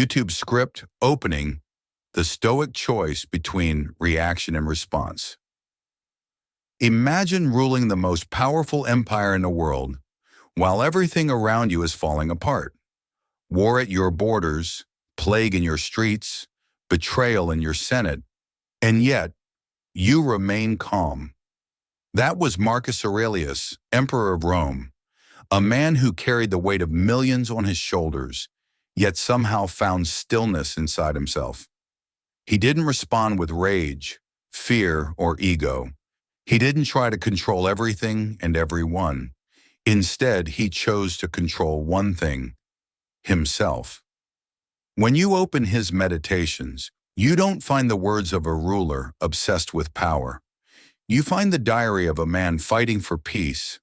YouTube script opening, the Stoic choice between reaction and response. Imagine ruling the most powerful empire in the world while everything around you is falling apart. War at your borders, plague in your streets, betrayal in your Senate, and yet you remain calm. That was Marcus Aurelius, Emperor of Rome, a man who carried the weight of millions on his shoulders, yet somehow found stillness inside himself. He didn't respond with rage, fear, or ego. He didn't try to control everything and everyone. Instead, he chose to control one thing: himself. When you open his meditations, you don't find the words of a ruler obsessed with power. You find the diary of a man fighting for peace,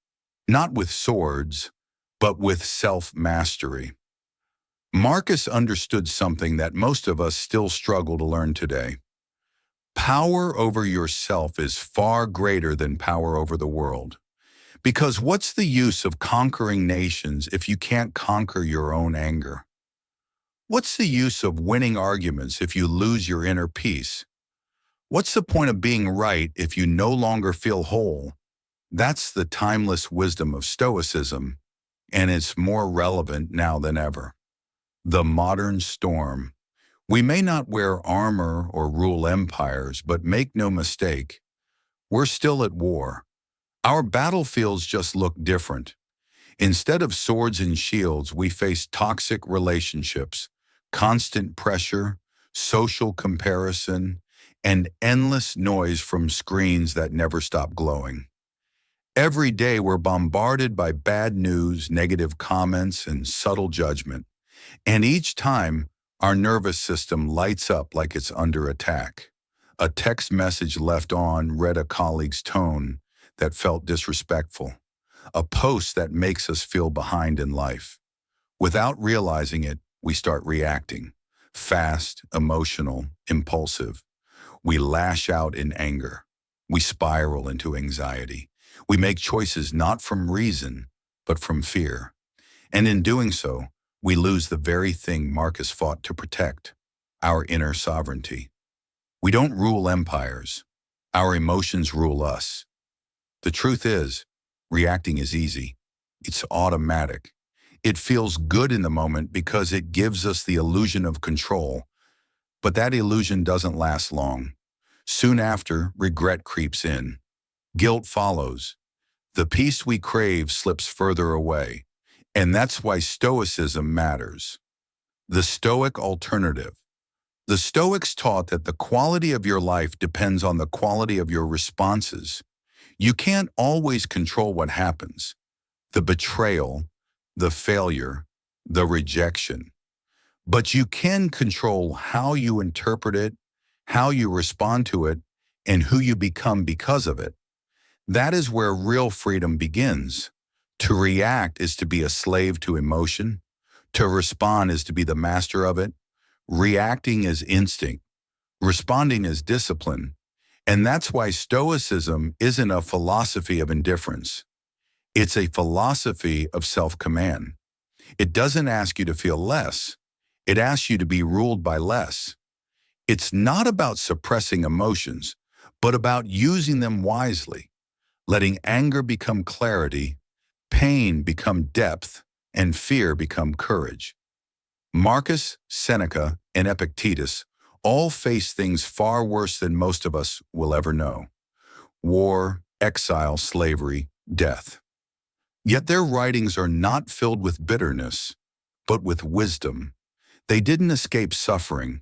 not with swords, but with self-mastery. Marcus understood something that most of us still struggle to learn today. Power over yourself is far greater than power over the world. Because what's the use of conquering nations if you can't conquer your own anger? What's the use of winning arguments if you lose your inner peace? What's the point of being right if you no longer feel whole? That's the timeless wisdom of Stoicism, and it's more relevant now than ever. The modern storm. We may not wear armor or rule empires, but make no mistake, we're still at war. Our battlefields just look different. Instead of swords and shields, we face toxic relationships, constant pressure, social comparison, and endless noise from screens that never stop glowing. Every day we're bombarded by bad news, negative comments, and subtle judgment. And each time, our nervous system lights up like it's under attack. A text message left on read a colleague's tone that felt disrespectful. A post that makes us feel behind in life. Without realizing it, we start reacting. Fast, emotional, impulsive. We lash out in anger. We spiral into anxiety. We make choices not from reason, but from fear. And in doing so, we lose the very thing Marcus fought to protect: our inner sovereignty. We don't rule empires. Our emotions rule us. The truth is, reacting is easy. It's automatic. It feels good in the moment because it gives us the illusion of control. But that illusion doesn't last long. Soon after, regret creeps in. Guilt follows. The peace we crave slips further away. And that's why Stoicism matters. The Stoic alternative. The Stoics taught that the quality of your life depends on the quality of your responses. You can't always control what happens: the betrayal, the failure, the rejection. But you can control how you interpret it, how you respond to it, and who you become because of it. That is where real freedom begins. To react is to be a slave to emotion. To respond is to be the master of it. Reacting is instinct. Responding is discipline. And that's why Stoicism isn't a philosophy of indifference. It's a philosophy of self-command. It doesn't ask you to feel less. It asks you to be ruled by less. It's not about suppressing emotions, but about using them wisely, letting anger become clarity, pain become depth, and fear become courage. Marcus, Seneca, and Epictetus all face things far worse than most of us will ever know: war, exile, slavery, death. Yet their writings are not filled with bitterness, but with wisdom. They didn't escape suffering,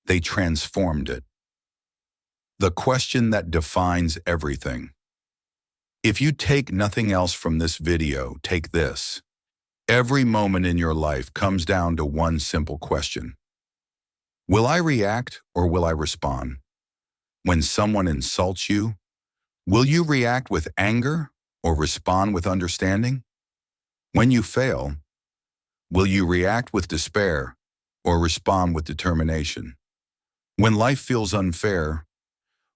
they transformed it. The question that defines everything. If you take nothing else from this video, take this. Every moment in your life comes down to one simple question: will I react or will I respond? When someone insults you, will you react with anger or respond with understanding? When you fail, will you react with despair or respond with determination? When life feels unfair,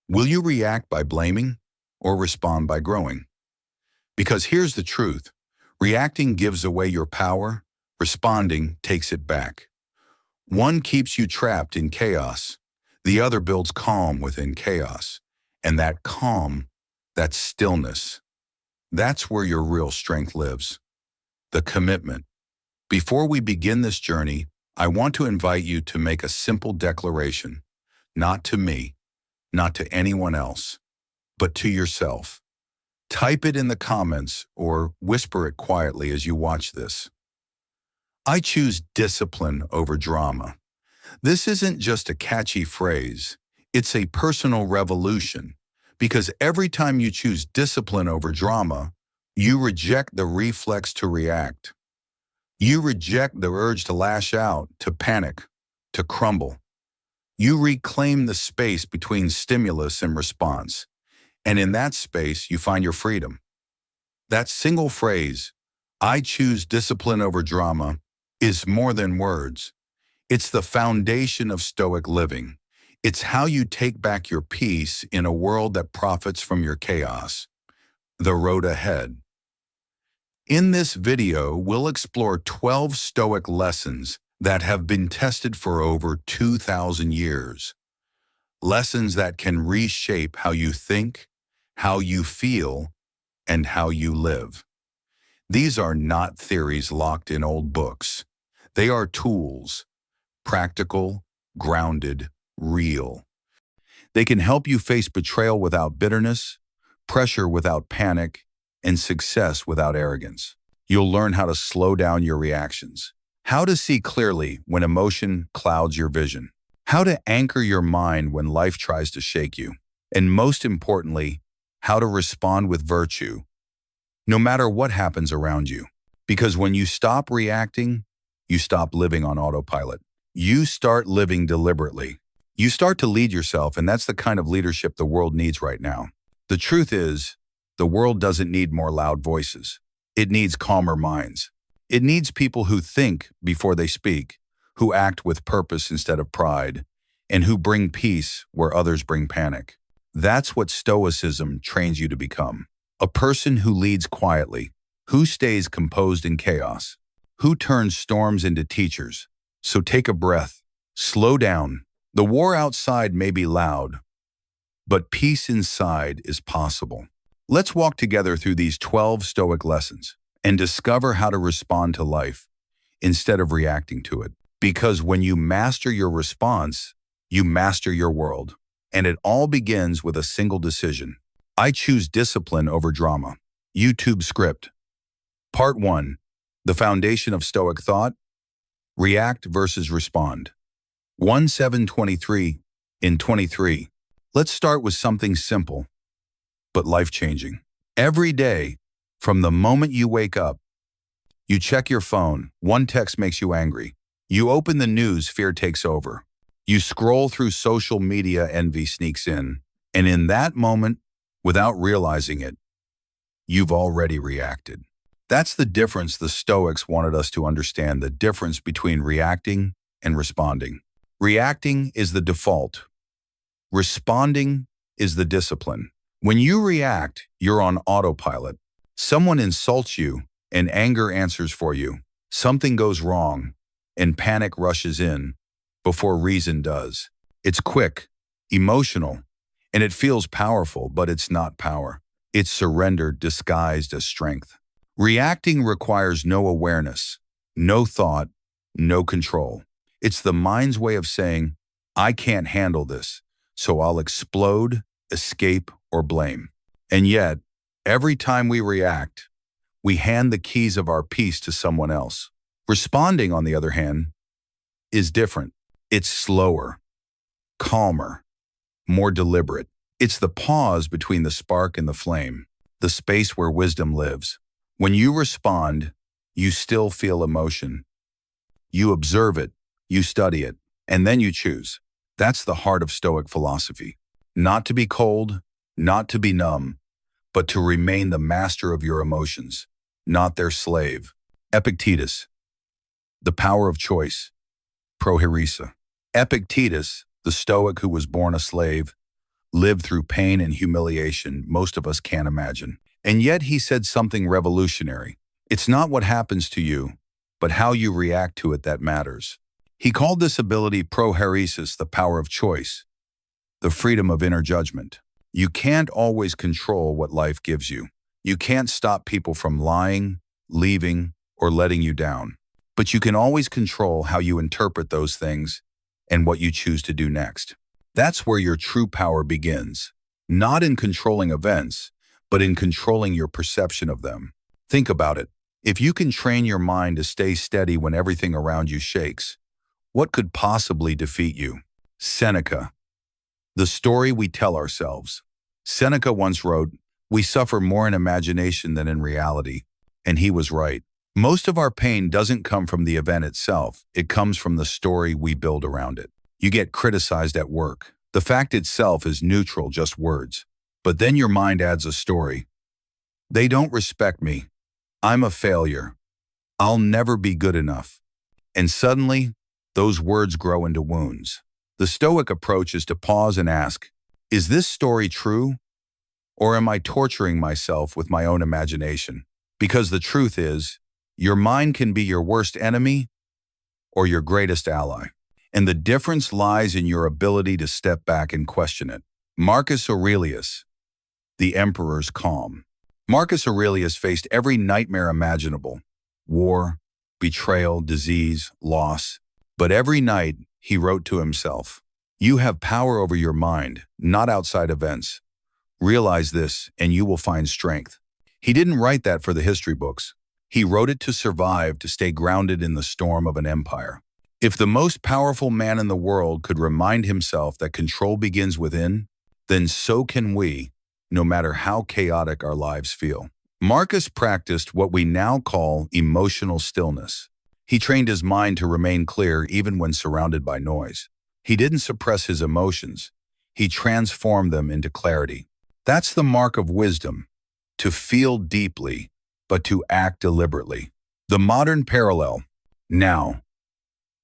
will you react by blaming or respond by growing? Because here's the truth: reacting gives away your power, responding takes it back. One keeps you trapped in chaos. The other builds calm within chaos. And that calm, that stillness, that's where your real strength lives. The commitment. Before we begin this journey, I want to invite you to make a simple declaration, not to me, not to anyone else, but to yourself. Type it in the comments or whisper it quietly as you watch this. I choose discipline over drama. This isn't just a catchy phrase, it's a personal revolution, because every time you choose discipline over drama, you reject the reflex to react. You reject the urge to lash out, to panic, to crumble. You reclaim the space between stimulus and response, and in that space, you find your freedom. That single phrase, I choose discipline over drama, is more than words. It's the foundation of Stoic living. It's how you take back your peace in a world that profits from your chaos. The road ahead. In this video, we'll explore 12 Stoic lessons that have been tested for over 2,000 years. Lessons that can reshape how you think, how you feel, and how you live. These are not theories locked in old books. They are tools, practical, grounded, real. They can help you face betrayal without bitterness, pressure without panic, and success without arrogance. You'll learn how to slow down your reactions, how to see clearly when emotion clouds your vision, how to anchor your mind when life tries to shake you, and most importantly, how to respond with virtue, no matter what happens around you. Because when you stop reacting, you stop living on autopilot. You start living deliberately. You start to lead yourself, and that's the kind of leadership the world needs right now. The truth is, the world doesn't need more loud voices. It needs calmer minds. It needs people who think before they speak, who act with purpose instead of pride, and who bring peace where others bring panic. That's what Stoicism trains you to become. A person who leads quietly, who stays composed in chaos, who turns storms into teachers. So take a breath, slow down. The war outside may be loud, but peace inside is possible. Let's walk together through these 12 Stoic lessons and discover how to respond to life instead of reacting to it. Because when you master your response, you master your world. And it all begins with a single decision. I choose discipline over drama. YouTube script. Part 1. The foundation of Stoic thought. React versus respond. 1:7:23 in 23. Let's start with something simple, but life-changing. Every day, from the moment you wake up, you check your phone, one text makes you angry. You open the news, fear takes over. You scroll through social media, envy sneaks in. And in that moment, without realizing it, you've already reacted. That's the difference the Stoics wanted us to understand, the difference between reacting and responding. Reacting is the default. Responding is the discipline. When you react, you're on autopilot. Someone insults you, and anger answers for you. Something goes wrong, and panic rushes in before reason does. It's quick, emotional, and it feels powerful, but it's not power. It's surrender disguised as strength. Reacting requires no awareness, no thought, no control. It's the mind's way of saying, I can't handle this, so I'll explode, escape, or blame. And yet, every time we react, we hand the keys of our peace to someone else. Responding, on the other hand, is different. It's slower, calmer, more deliberate. It's the pause between the spark and the flame, the space where wisdom lives. When you respond, you still feel emotion. You observe it, you study it, and then you choose. That's the heart of Stoic philosophy. Not to be cold, not to be numb, but to remain the master of your emotions, not their slave. Epictetus, the power of choice. Prohirisa. Epictetus, the Stoic who was born a slave, lived through pain and humiliation most of us can't imagine. And yet he said something revolutionary. It's not what happens to you, but how you react to it that matters. He called this ability prohairesis, the power of choice, the freedom of inner judgment. You can't always control what life gives you. You can't stop people from lying, leaving, or letting you down. But you can always control how you interpret those things and what you choose to do next. That's where your true power begins, not in controlling events, but in controlling your perception of them. Think about it. If you can train your mind to stay steady when everything around you shakes, what could possibly defeat you? Seneca. The story we tell ourselves. Seneca once wrote, "We suffer more in imagination than in reality." And he was right. Most of our pain doesn't come from the event itself. It comes from the story we build around it. You get criticized at work. The fact itself is neutral, just words. But then your mind adds a story. They don't respect me. I'm a failure. I'll never be good enough. And suddenly, those words grow into wounds. The Stoic approach is to pause and ask, is this story true? Or am I torturing myself with my own imagination? Because the truth is, your mind can be your worst enemy or your greatest ally. And the difference lies in your ability to step back and question it. Marcus Aurelius, the emperor's calm. Marcus Aurelius faced every nightmare imaginable: war, betrayal, disease, loss. But every night, he wrote to himself, "You have power over your mind, not outside events. Realize this, and you will find strength." He didn't write that for the history books. He wrote it to survive, to stay grounded in the storm of an empire. If the most powerful man in the world could remind himself that control begins within, then so can we, no matter how chaotic our lives feel. Marcus practiced what we now call emotional stillness. He trained his mind to remain clear even when surrounded by noise. He didn't suppress his emotions. He transformed them into clarity. That's the mark of wisdom, to feel deeply, but to act deliberately. The modern parallel. Now,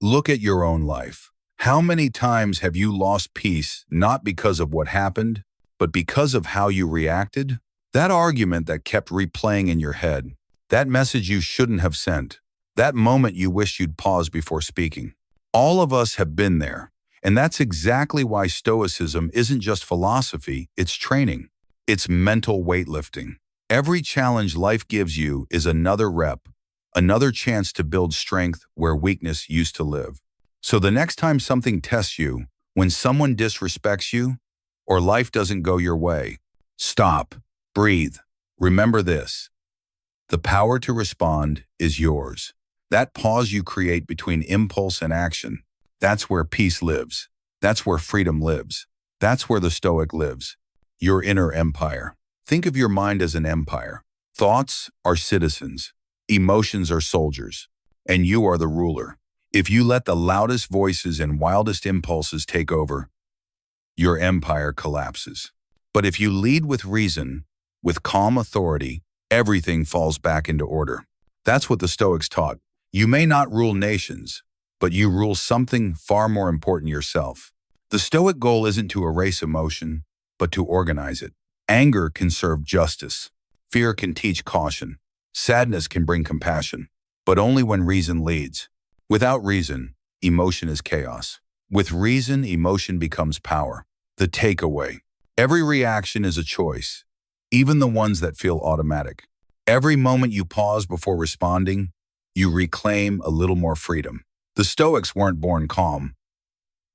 look at your own life. How many times have you lost peace not because of what happened, but because of how you reacted? That argument that kept replaying in your head, that message you shouldn't have sent, that moment you wish you'd pause before speaking. All of us have been there, and that's exactly why Stoicism isn't just philosophy, it's training. It's mental weightlifting. Every challenge life gives you is another rep, another chance to build strength where weakness used to live. So the next time something tests you, when someone disrespects you, or life doesn't go your way, stop, breathe. Remember this: the power to respond is yours. That pause you create between impulse and action, that's where peace lives. That's where freedom lives. That's where the Stoic lives. Your inner empire. Think of your mind as an empire. Thoughts are citizens. Emotions are soldiers. And you are the ruler. If you let the loudest voices and wildest impulses take over, your empire collapses. But if you lead with reason, with calm authority, everything falls back into order. That's what the Stoics taught. You may not rule nations, but you rule something far more important: yourself. The Stoic goal isn't to erase emotion, but to organize it. Anger can serve justice. Fear can teach caution. Sadness can bring compassion, but only when reason leads. Without reason, emotion is chaos. With reason, emotion becomes power. The takeaway: every reaction is a choice, even the ones that feel automatic. Every moment you pause before responding, you reclaim a little more freedom. The Stoics weren't born calm.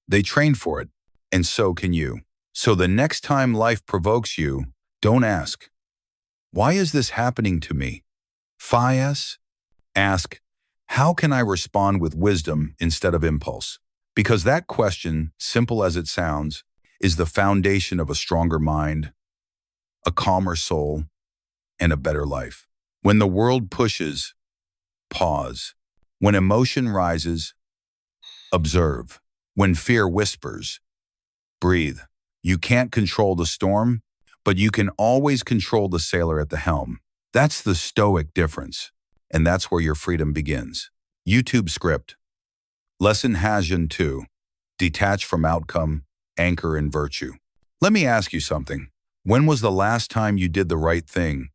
They trained for it, and so can you. So the next time life provokes you, don't ask, "Why is this happening to me?" Ask, "How can I respond with wisdom instead of impulse?" Because that question, simple as it sounds, is the foundation of a stronger mind, a calmer soul, and a better life. When the world pushes, pause. When emotion rises, observe. When fear whispers, breathe. You can't control the storm, but you can always control the sailor at the helm. That's the Stoic difference, and that's where your freedom begins. YouTube script. Lesson Hajjan 2. Detach from outcome, anchor in virtue. Let me ask you something. When was the last time you did the right thing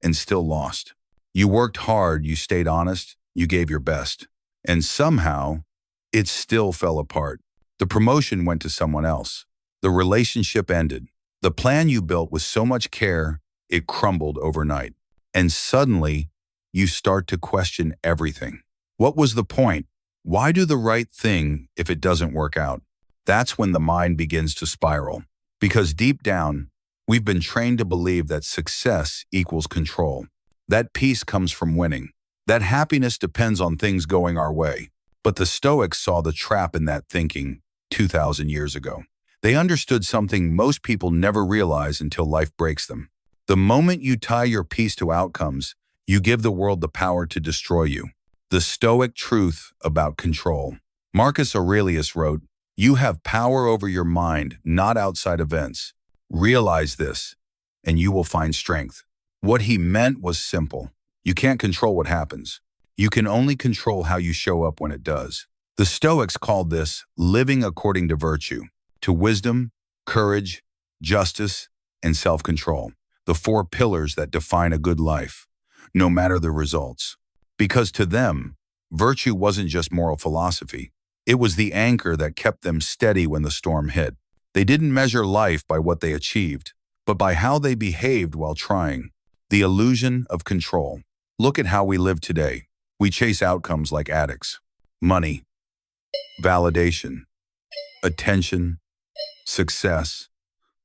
and still lost? You worked hard, you stayed honest, you gave your best. And somehow, It still fell apart. The promotion went to someone else. The relationship ended. The plan you built with so much care, it crumbled overnight. And suddenly, you start to question everything. What was the point? Why do the right thing if it doesn't work out? That's when the mind begins to spiral. Because deep down, we've been trained to believe that success equals control. That peace comes from winning. That happiness depends on things going our way. But the Stoics saw the trap in that thinking 2,000 years ago. They understood something most people never realize until life breaks them. The moment you tie your peace to outcomes, you give the world the power to destroy you. The Stoic truth about control. Marcus Aurelius wrote, "You have power over your mind, not outside events. Realize this, and you will find strength." What he meant was simple. You can't control what happens. You can only control how you show up when it does. The Stoics called this living according to virtue, to wisdom, courage, justice, and self-control, the four pillars that define a good life, no matter the results. Because to them, virtue wasn't just moral philosophy. It was the anchor that kept them steady when the storm hit. They didn't measure life by what they achieved, but by how they behaved while trying. The illusion of control. Look at how we live today. We chase outcomes like addicts. Money, validation, attention, success,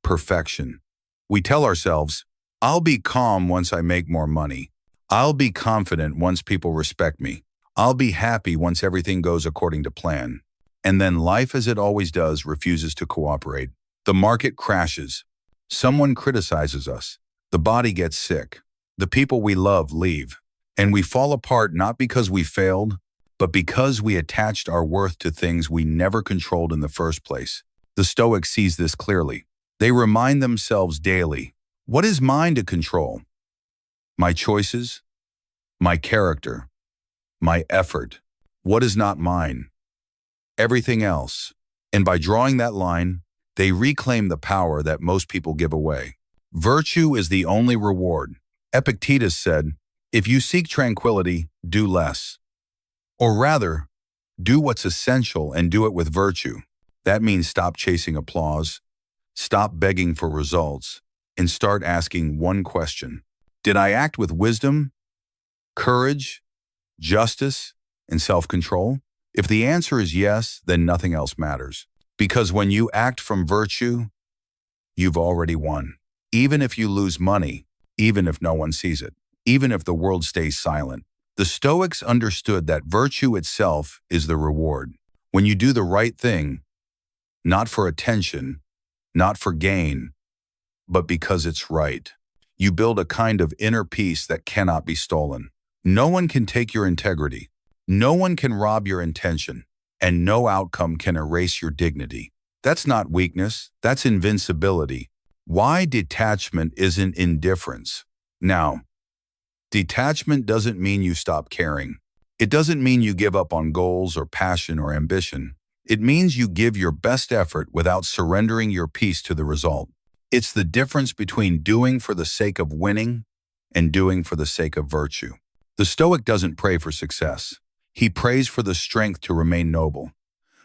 perfection. We tell ourselves, "I'll be calm once I make more money. I'll be confident once people respect me. I'll be happy once everything goes according to plan." And then life, as it always does, refuses to cooperate. The market crashes. Someone criticizes us. The body gets sick. The people we love leave. And we fall apart not because we failed, but because we attached our worth to things we never controlled in the first place. The Stoic sees this clearly. They remind themselves daily, what is mine to control? My choices, my character, my effort. What is not mine? Everything else. And by drawing that line, they reclaim the power that most people give away. Virtue is the only reward. Epictetus said, "If you seek tranquility, do less. Or rather, do what's essential and do it with virtue." That means stop chasing applause, stop begging for results, and start asking one question. Did I act with wisdom, courage, justice, and self-control? If the answer is yes, then nothing else matters. Because when you act from virtue, you've already won. Even if you lose money, even if no one sees it, even if the world stays silent. The Stoics understood that virtue itself is the reward. When you do the right thing, not for attention, not for gain, but because it's right, you build a kind of inner peace that cannot be stolen. No one can take your integrity. No one can rob your intention, and no outcome can erase your dignity. That's not weakness, that's invincibility. Why detachment isn't indifference? Now, detachment doesn't mean you stop caring. It doesn't mean you give up on goals or passion or ambition. It means you give your best effort without surrendering your peace to the result. It's the difference between doing for the sake of winning and doing for the sake of virtue. The Stoic doesn't pray for success. He prays for the strength to remain noble,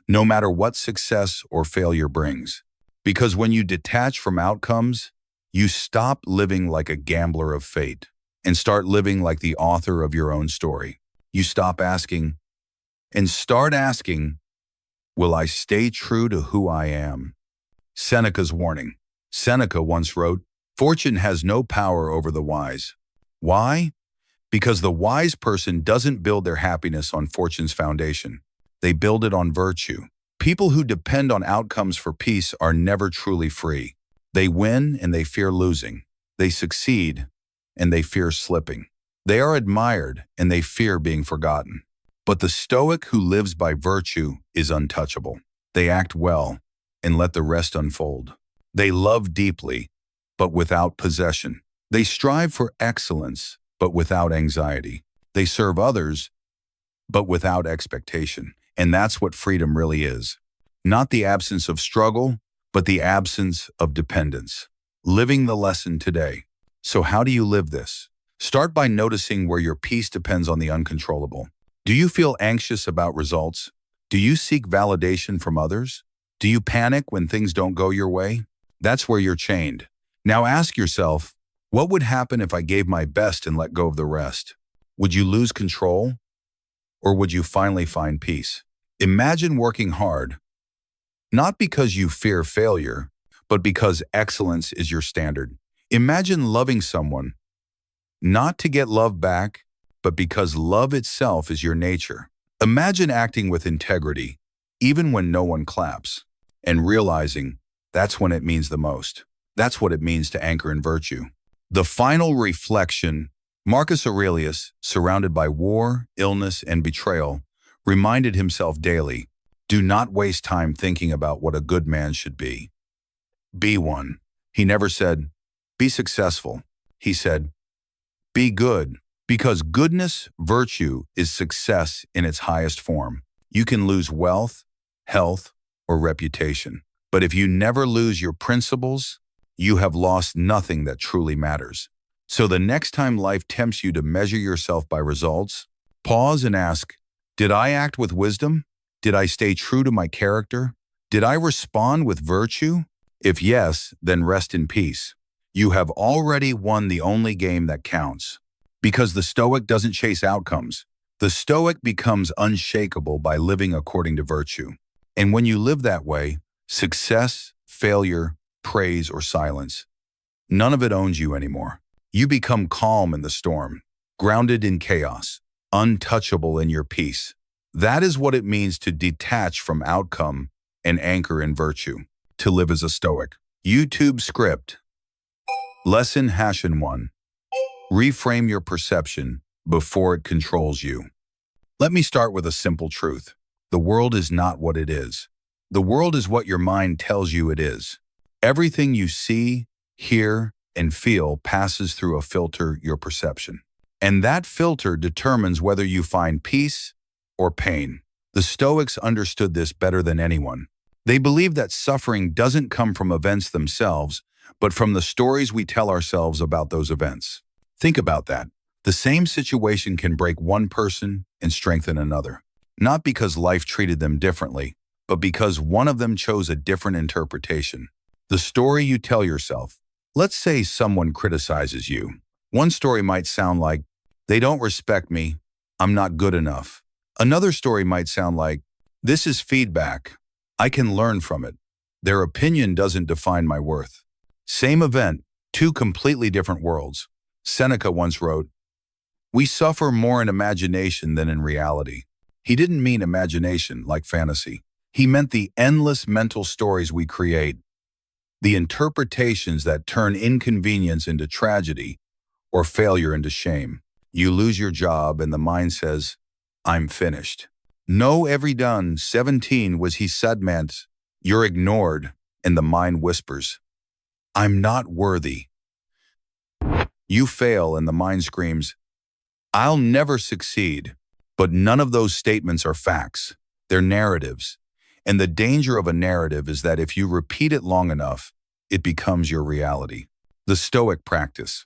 no matter what success or failure brings. Because when you detach from outcomes, you stop living like a gambler of fate and start living like the author of your own story. You stop asking and start asking, will I stay true to who I am? Seneca's warning. Seneca once wrote, "Fortune has no power over the wise." Why? Because the wise person doesn't build their happiness on fortune's foundation. They build it on virtue. People who depend on outcomes for peace are never truly free. They win and they fear losing. They succeed and they fear slipping. They are admired and they fear being forgotten. But the Stoic who lives by virtue is untouchable. They act well and let the rest unfold. They love deeply, but without possession. They strive for excellence, but without anxiety. They serve others, but without expectation. And that's what freedom really is. Not the absence of struggle, but the absence of dependence. Living the lesson today. So how do you live this? Start by noticing where your peace depends on the uncontrollable. Do you feel anxious about results? Do you seek validation from others? Do you panic when things don't go your way? That's where you're chained. Now ask yourself, what would happen if I gave my best and let go of the rest? Would you lose control? Or would you finally find peace? Imagine working hard, not because you fear failure, but because excellence is your standard. Imagine loving someone, not to get love back, but because love itself is your nature. Imagine acting with integrity, even when no one claps, and realizing that's when it means the most. That's what it means to anchor in virtue. The final reflection, Marcus Aurelius, surrounded by war, illness, and betrayal, reminded himself daily, do not waste time thinking about what a good man should be. Be one. He never said, be successful. He said, be good, because goodness, virtue, is success in its highest form. You can lose wealth, health, or reputation. But if you never lose your principles, you have lost nothing that truly matters. So the next time life tempts you to measure yourself by results, pause and ask, did I act with wisdom? Did I stay true to my character? Did I respond with virtue? If yes, then rest in peace. You have already won the only game that counts. Because the Stoic doesn't chase outcomes. The Stoic becomes unshakable by living according to virtue. And when you live that way, success, failure, praise, or silence, none of it owns you anymore. You become calm in the storm, grounded in chaos, untouchable in your peace. That is what it means to detach from outcome and anchor in virtue, to live as a Stoic. YouTube script. Lesson #1. Reframe your perception before it controls you. Let me start with a simple truth. The world is not what it is. The world is what your mind tells you it is. Everything you see, hear, and feel passes through a filter, your perception. And that filter determines whether you find peace or pain. The Stoics understood this better than anyone. They believed that suffering doesn't come from events themselves, but from the stories we tell ourselves about those events. Think about that. The same situation can break one person and strengthen another. Not because life treated them differently, but because one of them chose a different interpretation. The story you tell yourself. Let's say someone criticizes you. One story might sound like, they don't respect me, I'm not good enough. Another story might sound like, this is feedback, I can learn from it. Their opinion doesn't define my worth. Same event, two completely different worlds. Seneca once wrote, we suffer more in imagination than in reality. He didn't mean imagination like fantasy. He meant the endless mental stories we create, the interpretations that turn inconvenience into tragedy or failure into shame. You lose your job and the mind says, I'm finished. No, every done, 17 was he said meant, you're ignored, and the mind whispers, I'm not worthy. You fail and the mind screams, I'll never succeed. But none of those statements are facts. They're narratives. And the danger of a narrative is that if you repeat it long enough, it becomes your reality. The Stoic practice.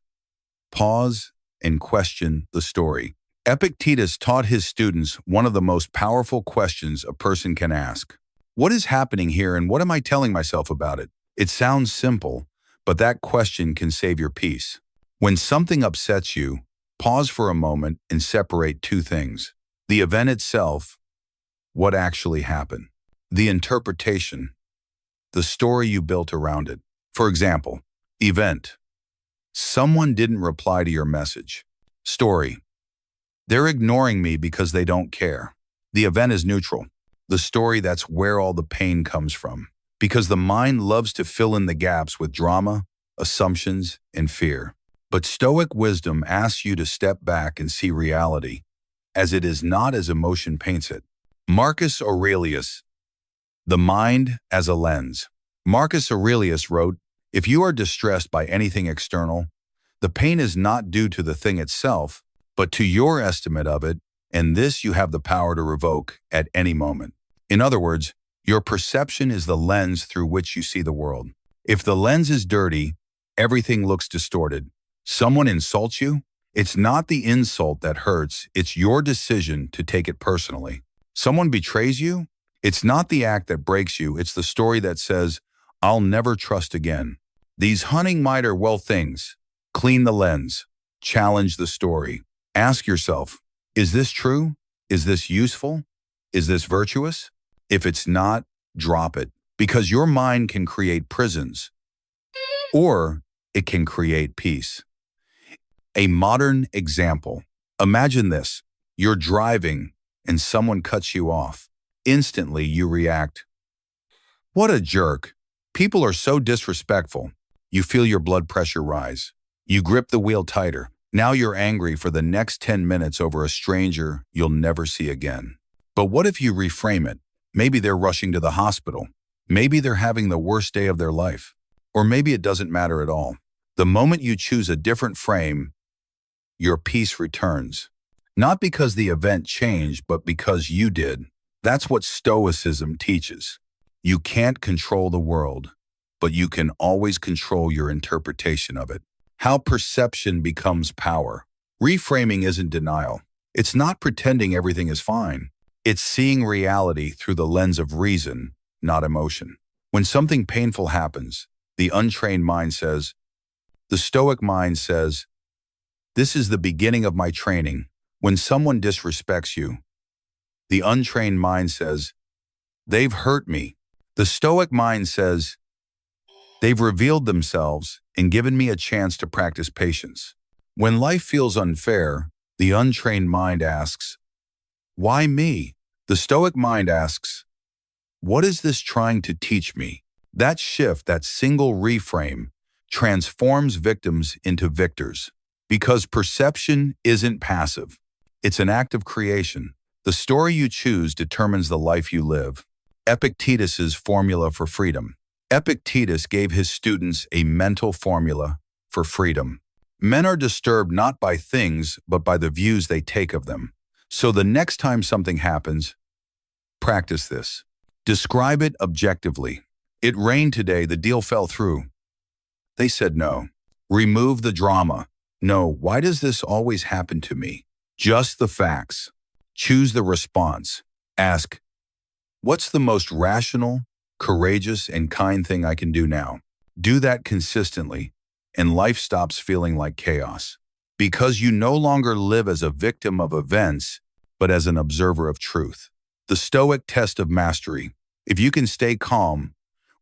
Pause and question the story. Epictetus taught his students one of the most powerful questions a person can ask. What is happening here and what am I telling myself about it? It sounds simple, but that question can save your peace. When something upsets you, pause for a moment and separate two things. The event itself, what actually happened. The interpretation, the story you built around it. For example, event. Someone didn't reply to your message. Story. They're ignoring me because they don't care. The event is neutral. The story, that's where all the pain comes from. Because the mind loves to fill in the gaps with drama, assumptions, and fear. But Stoic wisdom asks you to step back and see reality, as it is not as emotion paints it. Marcus Aurelius, The Mind as a Lens. Marcus Aurelius wrote, if you are distressed by anything external, the pain is not due to the thing itself, but to your estimate of it, and this you have the power to revoke at any moment. In other words, your perception is the lens through which you see the world. If the lens is dirty, everything looks distorted. Someone insults you? It's not the insult that hurts, it's your decision to take it personally. Someone betrays you? It's not the act that breaks you, it's the story that says, I'll never trust again. These hunting might are well things. Clean the lens. Challenge the story. Ask yourself, is this true? Is this useful? Is this virtuous? If it's not, drop it. Because your mind can create prisons, or it can create peace. A modern example. Imagine this. You're driving and someone cuts you off. Instantly you react, what a jerk. People are so disrespectful. You feel your blood pressure rise. You grip the wheel tighter. Now you're angry for the next 10 minutes over a stranger you'll never see again. But what if you reframe it? Maybe they're rushing to the hospital. Maybe they're having the worst day of their life. Or maybe it doesn't matter at all. The moment you choose a different frame, your peace returns. Not because the event changed, but because you did. That's what Stoicism teaches. You can't control the world, but you can always control your interpretation of it. How perception becomes power. Reframing isn't denial. It's not pretending everything is fine. It's seeing reality through the lens of reason, not emotion. When something painful happens, the untrained mind says, the Stoic mind says, this is the beginning of my training. When someone disrespects you, the untrained mind says, they've hurt me. The Stoic mind says, they've revealed themselves and given me a chance to practice patience. When life feels unfair, the untrained mind asks, why me? The Stoic mind asks, what is this trying to teach me? That shift, that single reframe, transforms victims into victors. Because perception isn't passive. It's an act of creation. The story you choose determines the life you live. Epictetus's formula for freedom. Epictetus gave his students a mental formula for freedom. Men are disturbed not by things, but by the views they take of them. So the next time something happens, practice this. Describe it objectively. It rained today, the deal fell through. They said no. Remove the drama. No, why does this always happen to me? Just the facts. Choose the response. Ask, what's the most rational, courageous, and kind thing I can do now? Do that consistently, and life stops feeling like chaos. Because you no longer live as a victim of events, but as an observer of truth. The Stoic test of mastery. If you can stay calm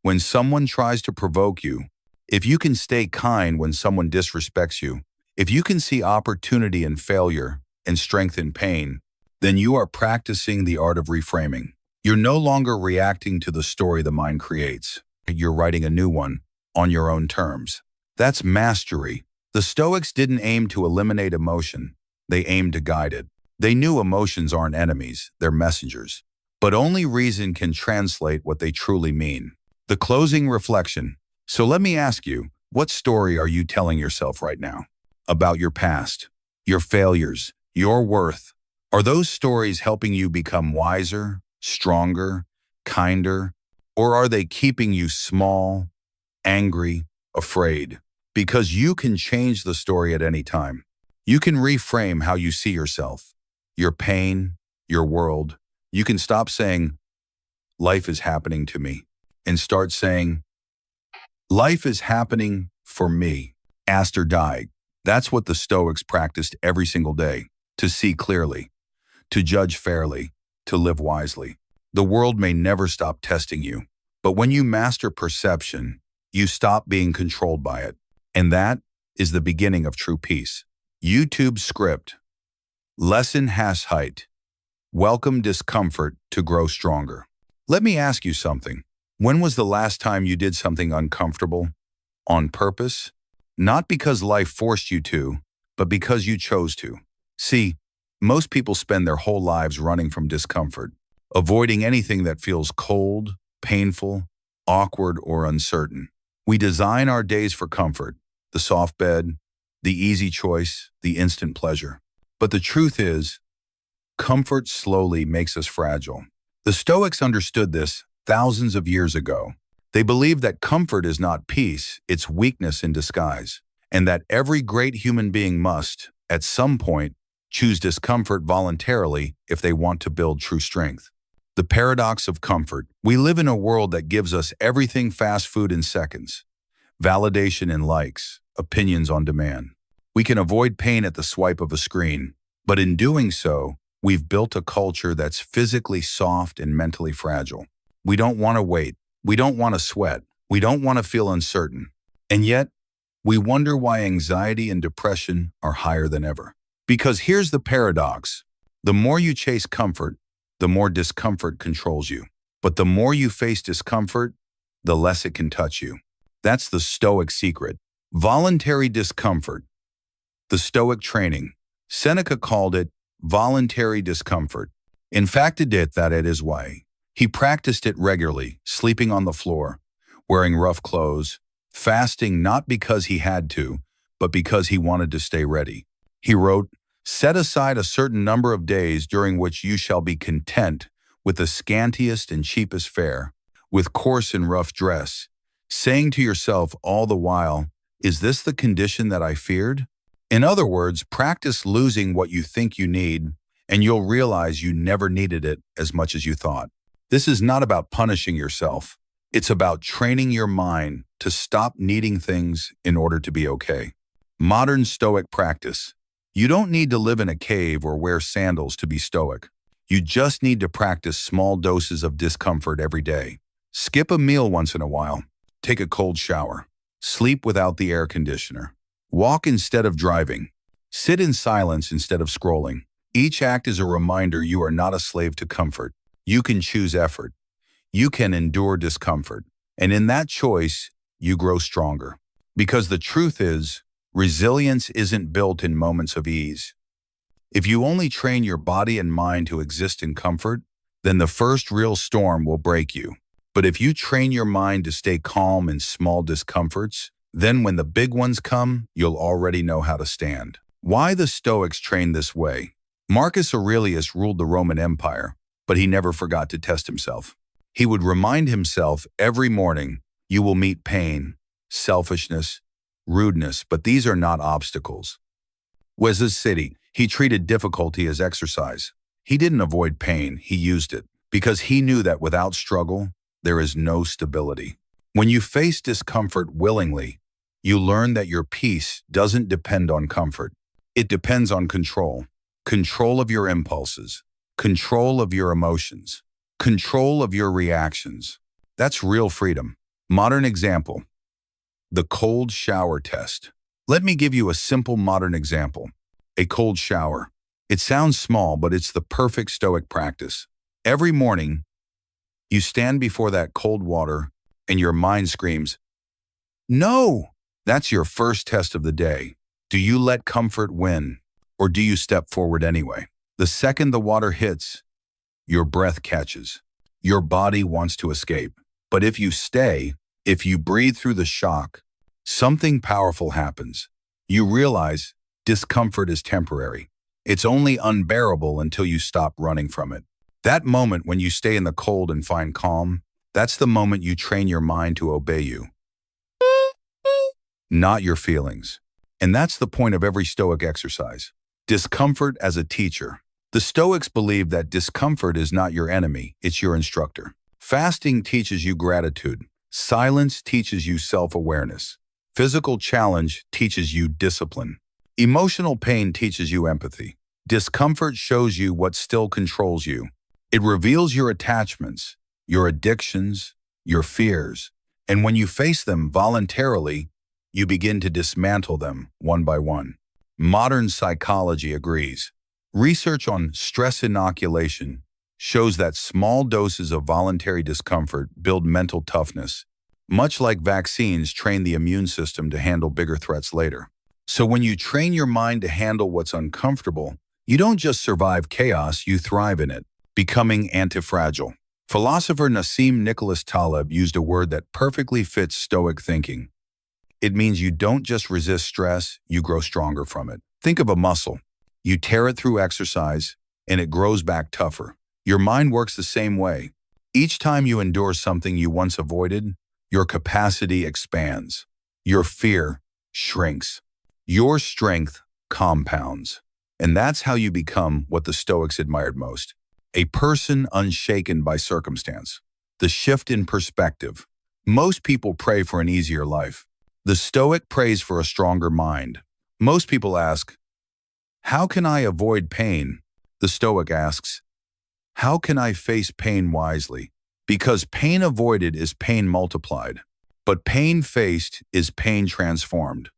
when someone tries to provoke you, if you can stay kind when someone disrespects you, if you can see opportunity in failure and strength in pain, then you are practicing the art of reframing. You're no longer reacting to the story the mind creates. You're writing a new one on your own terms. That's mastery. The Stoics didn't aim to eliminate emotion. They aimed to guide it. They knew emotions aren't enemies, they're messengers. But only reason can translate what they truly mean. The closing reflection. So let me ask you, what story are you telling yourself right now? About your past, your failures, your worth? Are those stories helping you become wiser, stronger, kinder? Or are they keeping you small, angry, afraid? Because you can change the story at any time. You can reframe how you see yourself, your pain, your world. You can stop saying, life is happening to me, and start saying, life is happening for me. Aster died. That's what the Stoics practiced every single day, to see clearly, to judge fairly, to live wisely. The world may never stop testing you, but when you master perception, you stop being controlled by it. And that is the beginning of true peace. YouTube script. Lesson has height. Welcome discomfort to grow stronger. Let me ask you something. When was the last time you did something uncomfortable? On purpose? Not because life forced you to, but because you chose to. See, most people spend their whole lives running from discomfort, avoiding anything that feels cold, painful, awkward, or uncertain. We design our days for comfort, the soft bed, the easy choice, the instant pleasure. But the truth is, comfort slowly makes us fragile. The Stoics understood this thousands of years ago. They believed that comfort is not peace, it's weakness in disguise, and that every great human being must, at some point, choose discomfort voluntarily if they want to build true strength. The paradox of comfort. We live in a world that gives us everything: fast food in seconds, validation in likes, opinions on demand. We can avoid pain at the swipe of a screen, but in doing so, we've built a culture that's physically soft and mentally fragile. We don't want to wait. We don't want to sweat. We don't want to feel uncertain. And yet, we wonder why anxiety and depression are higher than ever. Because here's the paradox. The more you chase comfort, the more discomfort controls you. But the more you face discomfort, the less it can touch you. That's the Stoic secret. Voluntary discomfort. The Stoic training. Seneca called it voluntary discomfort. In fact, it did that in his way. He practiced it regularly, sleeping on the floor, wearing rough clothes, fasting not because he had to, but because he wanted to stay ready. He wrote, "Set aside a certain number of days during which you shall be content with the scantiest and cheapest fare, with coarse and rough dress, saying to yourself all the while, 'Is this the condition that I feared?'" In other words, practice losing what you think you need, and you'll realize you never needed it as much as you thought. This is not about punishing yourself. It's about training your mind to stop needing things in order to be okay. Modern Stoic practice. You don't need to live in a cave or wear sandals to be Stoic. You just need to practice small doses of discomfort every day. Skip a meal once in a while. Take a cold shower. Sleep without the air conditioner. Walk instead of driving. Sit in silence instead of scrolling. Each act is a reminder you are not a slave to comfort. You can choose effort. You can endure discomfort. And in that choice, you grow stronger. Because the truth is, resilience isn't built in moments of ease. If you only train your body and mind to exist in comfort, then the first real storm will break you. But if you train your mind to stay calm in small discomforts, then when the big ones come, you'll already know how to stand. Why the Stoics trained this way? Marcus Aurelius ruled the Roman Empire, but he never forgot to test himself. He would remind himself every morning, "You will meet pain, selfishness, rudeness, but these are not obstacles." Was his city. He treated difficulty as exercise. He didn't avoid pain, he used it, because he knew that without struggle, there is no stability. When you face discomfort willingly, you learn that your peace doesn't depend on comfort. It depends on control. Control of your impulses, control of your emotions, control of your reactions. That's real freedom. Modern example. The cold shower test. Let me give you a simple modern example. A cold shower. It sounds small, but it's the perfect Stoic practice. Every morning, you stand before that cold water and your mind screams, "No!" That's your first test of the day. Do you let comfort win, or do you step forward anyway? The second the water hits, your breath catches. Your body wants to escape. But if you stay, if you breathe through the shock, something powerful happens. You realize discomfort is temporary. It's only unbearable until you stop running from it. That moment when you stay in the cold and find calm, that's the moment you train your mind to obey you, not your feelings. And that's the point of every Stoic exercise. Discomfort as a teacher. The Stoics believe that discomfort is not your enemy, it's your instructor. Fasting teaches you gratitude. Silence teaches you self-awareness. Physical challenge teaches you discipline. Emotional pain teaches you empathy. Discomfort shows you what still controls you. It reveals your attachments, your addictions, your fears. And when you face them voluntarily, you begin to dismantle them one by one. Modern psychology agrees. Research on stress inoculation shows that small doses of voluntary discomfort build mental toughness, much like vaccines train the immune system to handle bigger threats later. So when you train your mind to handle what's uncomfortable, you don't just survive chaos, you thrive in it, becoming antifragile. Philosopher Nassim Nicholas Taleb used a word that perfectly fits Stoic thinking. It means you don't just resist stress, you grow stronger from it. Think of a muscle. You tear it through exercise, and it grows back tougher. Your mind works the same way. Each time you endure something you once avoided, your capacity expands. Your fear shrinks. Your strength compounds. And that's how you become what the Stoics admired most. a person unshaken by circumstance. The shift in perspective. Most people pray for an easier life. The Stoic prays for a stronger mind. Most people ask, how can I avoid pain? The Stoic asks, how can I face pain wisely? Because pain avoided is pain multiplied, but pain faced is pain transformed.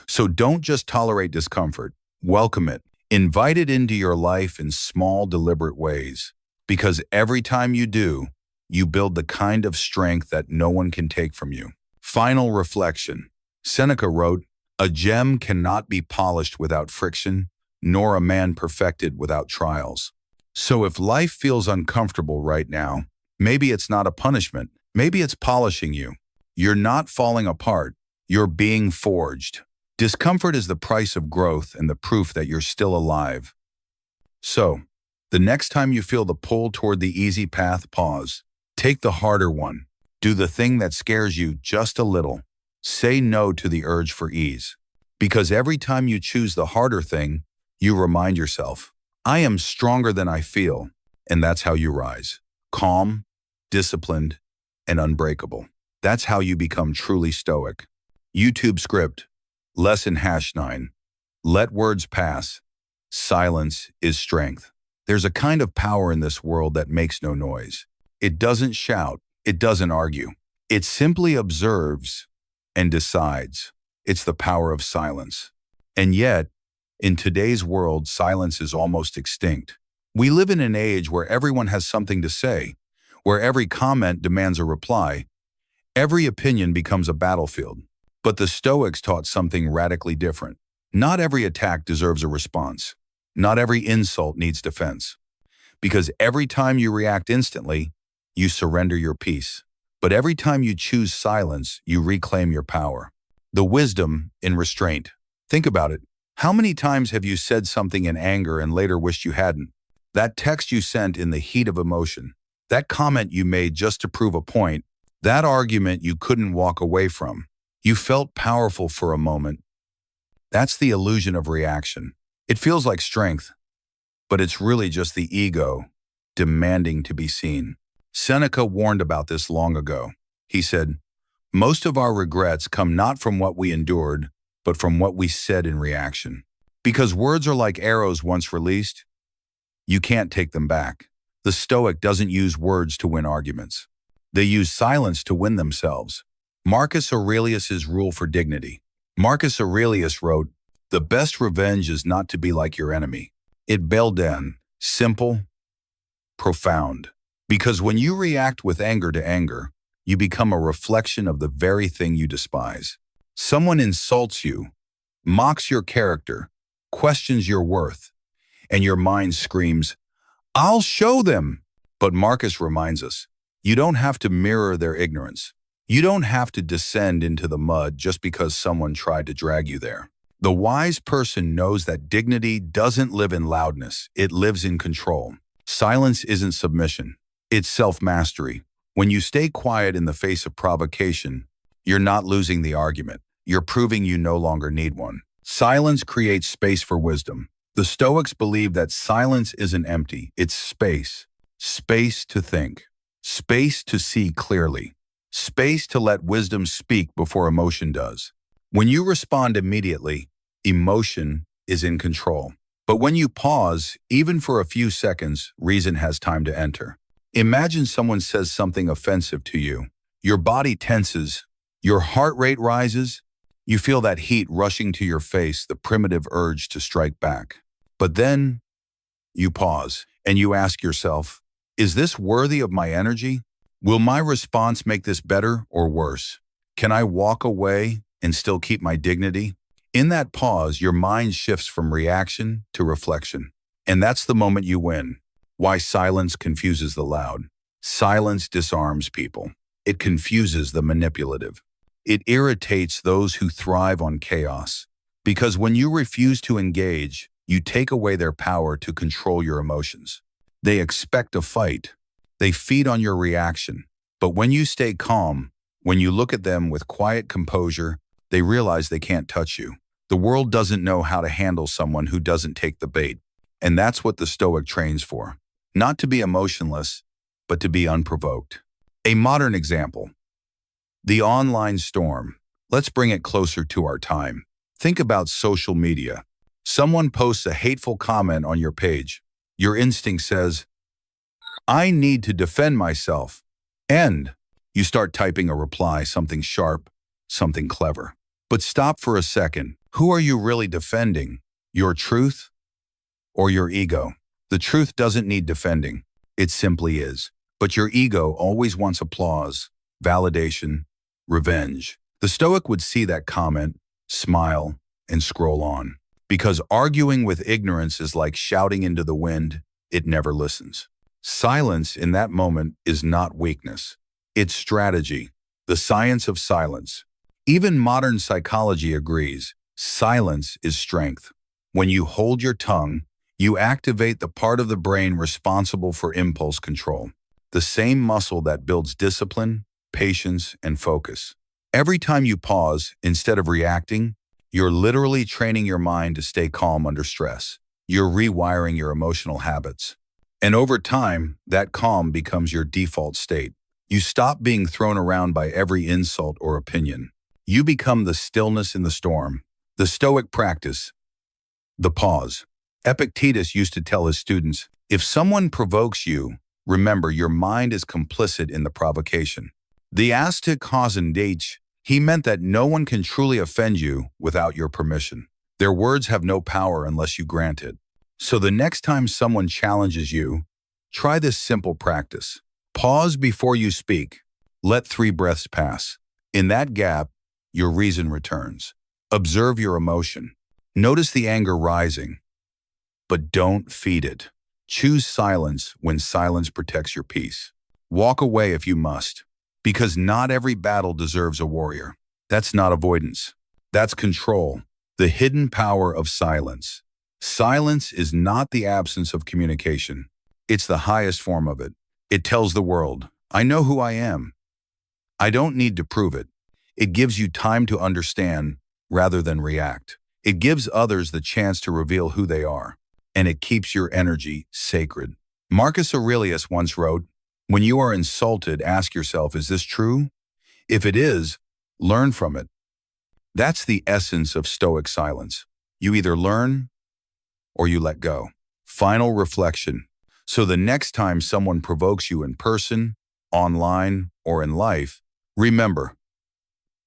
So don't just tolerate discomfort, welcome it. Invite it into your life in small, deliberate ways. Because every time you do, you build the kind of strength that no one can take from you. Final reflection. Seneca wrote, a gem cannot be polished without friction, nor a man perfected without trials. So if life feels uncomfortable right now, maybe it's not a punishment, maybe it's polishing you. You're not falling apart, you're being forged. Discomfort is the price of growth and the proof that you're still alive. So, the next time you feel the pull toward the easy path, pause. Take the harder one. Do the thing that scares you just a little. Say no to the urge for ease. Because every time you choose the harder thing, you remind yourself, I am stronger than I feel, and that's how you rise. Calm, disciplined, and unbreakable. That's how you become truly stoic. YouTube script, lesson #9. Let words pass. Silence is strength. There's a kind of power in this world that makes no noise. It doesn't shout, it doesn't argue. It simply observes and decides. It's the power of silence. And yet, in today's world, silence is almost extinct. We live in an age where everyone has something to say, where every comment demands a reply, every opinion becomes a battlefield. But the Stoics taught something radically different. Not every attack deserves a response. Not every insult needs defense. Because every time you react instantly, you surrender your peace. But every time you choose silence, you reclaim your power. The wisdom in restraint. Think about it. How many times have you said something in anger and later wished you hadn't? That text you sent in the heat of emotion. That comment you made just to prove a point. That argument you couldn't walk away from. You felt powerful for a moment. That's the illusion of reaction. It feels like strength, but it's really just the ego demanding to be seen. Seneca warned about this long ago. He said, most of our regrets come not from what we endured, but from what we said in reaction. Because words are like arrows once released, you can't take them back. The Stoic doesn't use words to win arguments. They use silence to win themselves. Marcus Aurelius's rule for dignity. Marcus Aurelius wrote, the best revenge is not to be like your enemy. It Belden, simple, profound. Because when you react with anger to anger, you become a reflection of the very thing you despise. Someone insults you, mocks your character, questions your worth, and your mind screams, I'll show them. But Marcus reminds us, you don't have to mirror their ignorance. You don't have to descend into the mud just because someone tried to drag you there. The wise person knows that dignity doesn't live in loudness, it lives in control. Silence isn't submission, it's self-mastery. When you stay quiet in the face of provocation, you're not losing the argument. You're proving you no longer need one. Silence creates space for wisdom. The Stoics believe that silence isn't empty, it's space. Space to think. Space to see clearly. Space to let wisdom speak before emotion does. When you respond immediately, emotion is in control. But when you pause, even for a few seconds, reason has time to enter. Imagine someone says something offensive to you. Your body tenses, your heart rate rises, you feel that heat rushing to your face, the primitive urge to strike back. But then you pause and you ask yourself, is this worthy of my energy? Will my response make this better or worse? Can I walk away and still keep my dignity? In that pause, your mind shifts from reaction to reflection. And that's the moment you win. Why silence confuses the loud. Silence disarms people. It confuses the manipulative. It irritates those who thrive on chaos. Because when you refuse to engage, you take away their power to control your emotions. They expect a fight. They feed on your reaction. But when you stay calm, when you look at them with quiet composure, they realize they can't touch you. The world doesn't know how to handle someone who doesn't take the bait. And that's what the Stoic trains for. not to be emotionless, but to be unprovoked. A modern example, the online storm. Let's bring it closer to our time. Think about social media. Someone posts a hateful comment on your page. Your instinct says, I need to defend myself. And you start typing a reply, something sharp, something clever. But stop for a second. Who are you really defending? Your truth or your ego? The truth doesn't need defending. It simply is. But your ego always wants applause, validation, revenge. The Stoic would see that comment, smile, and scroll on. Because arguing with ignorance is like shouting into the wind, it never listens. Silence in that moment is not weakness. It's strategy, the science of silence. Even modern psychology agrees, silence is strength. When you hold your tongue, you activate the part of the brain responsible for impulse control, the same muscle that builds discipline, patience, and focus. Every time you pause, instead of reacting, you're literally training your mind to stay calm under stress. You're rewiring your emotional habits. And over time, that calm becomes your default state. You stop being thrown around by every insult or opinion. You become the stillness in the storm. The Stoic practice, the pause. Epictetus used to tell his students, if someone provokes you, remember your mind is complicit in the provocation. The astic causa, he meant that no one can truly offend you without your permission. Their words have no power unless you grant it. So the next time someone challenges you, try this simple practice. Pause before you speak. Let 3 breaths pass. In that gap, your reason returns. Observe your emotion. Notice the anger rising, but don't feed it. Choose silence when silence protects your peace. Walk away if you must, because not every battle deserves a warrior. That's not avoidance. That's control, the hidden power of silence. Silence is not the absence of communication. It's the highest form of it. It tells the world, I know who I am. I don't need to prove it. It gives you time to understand rather than react. It gives others the chance to reveal who they are, and it keeps your energy sacred. Marcus Aurelius once wrote, when you are insulted, ask yourself, is this true? If it is, learn from it. That's the essence of Stoic silence. You either learn or you let go. Final reflection. So the next time someone provokes you in person, online, or in life, remember,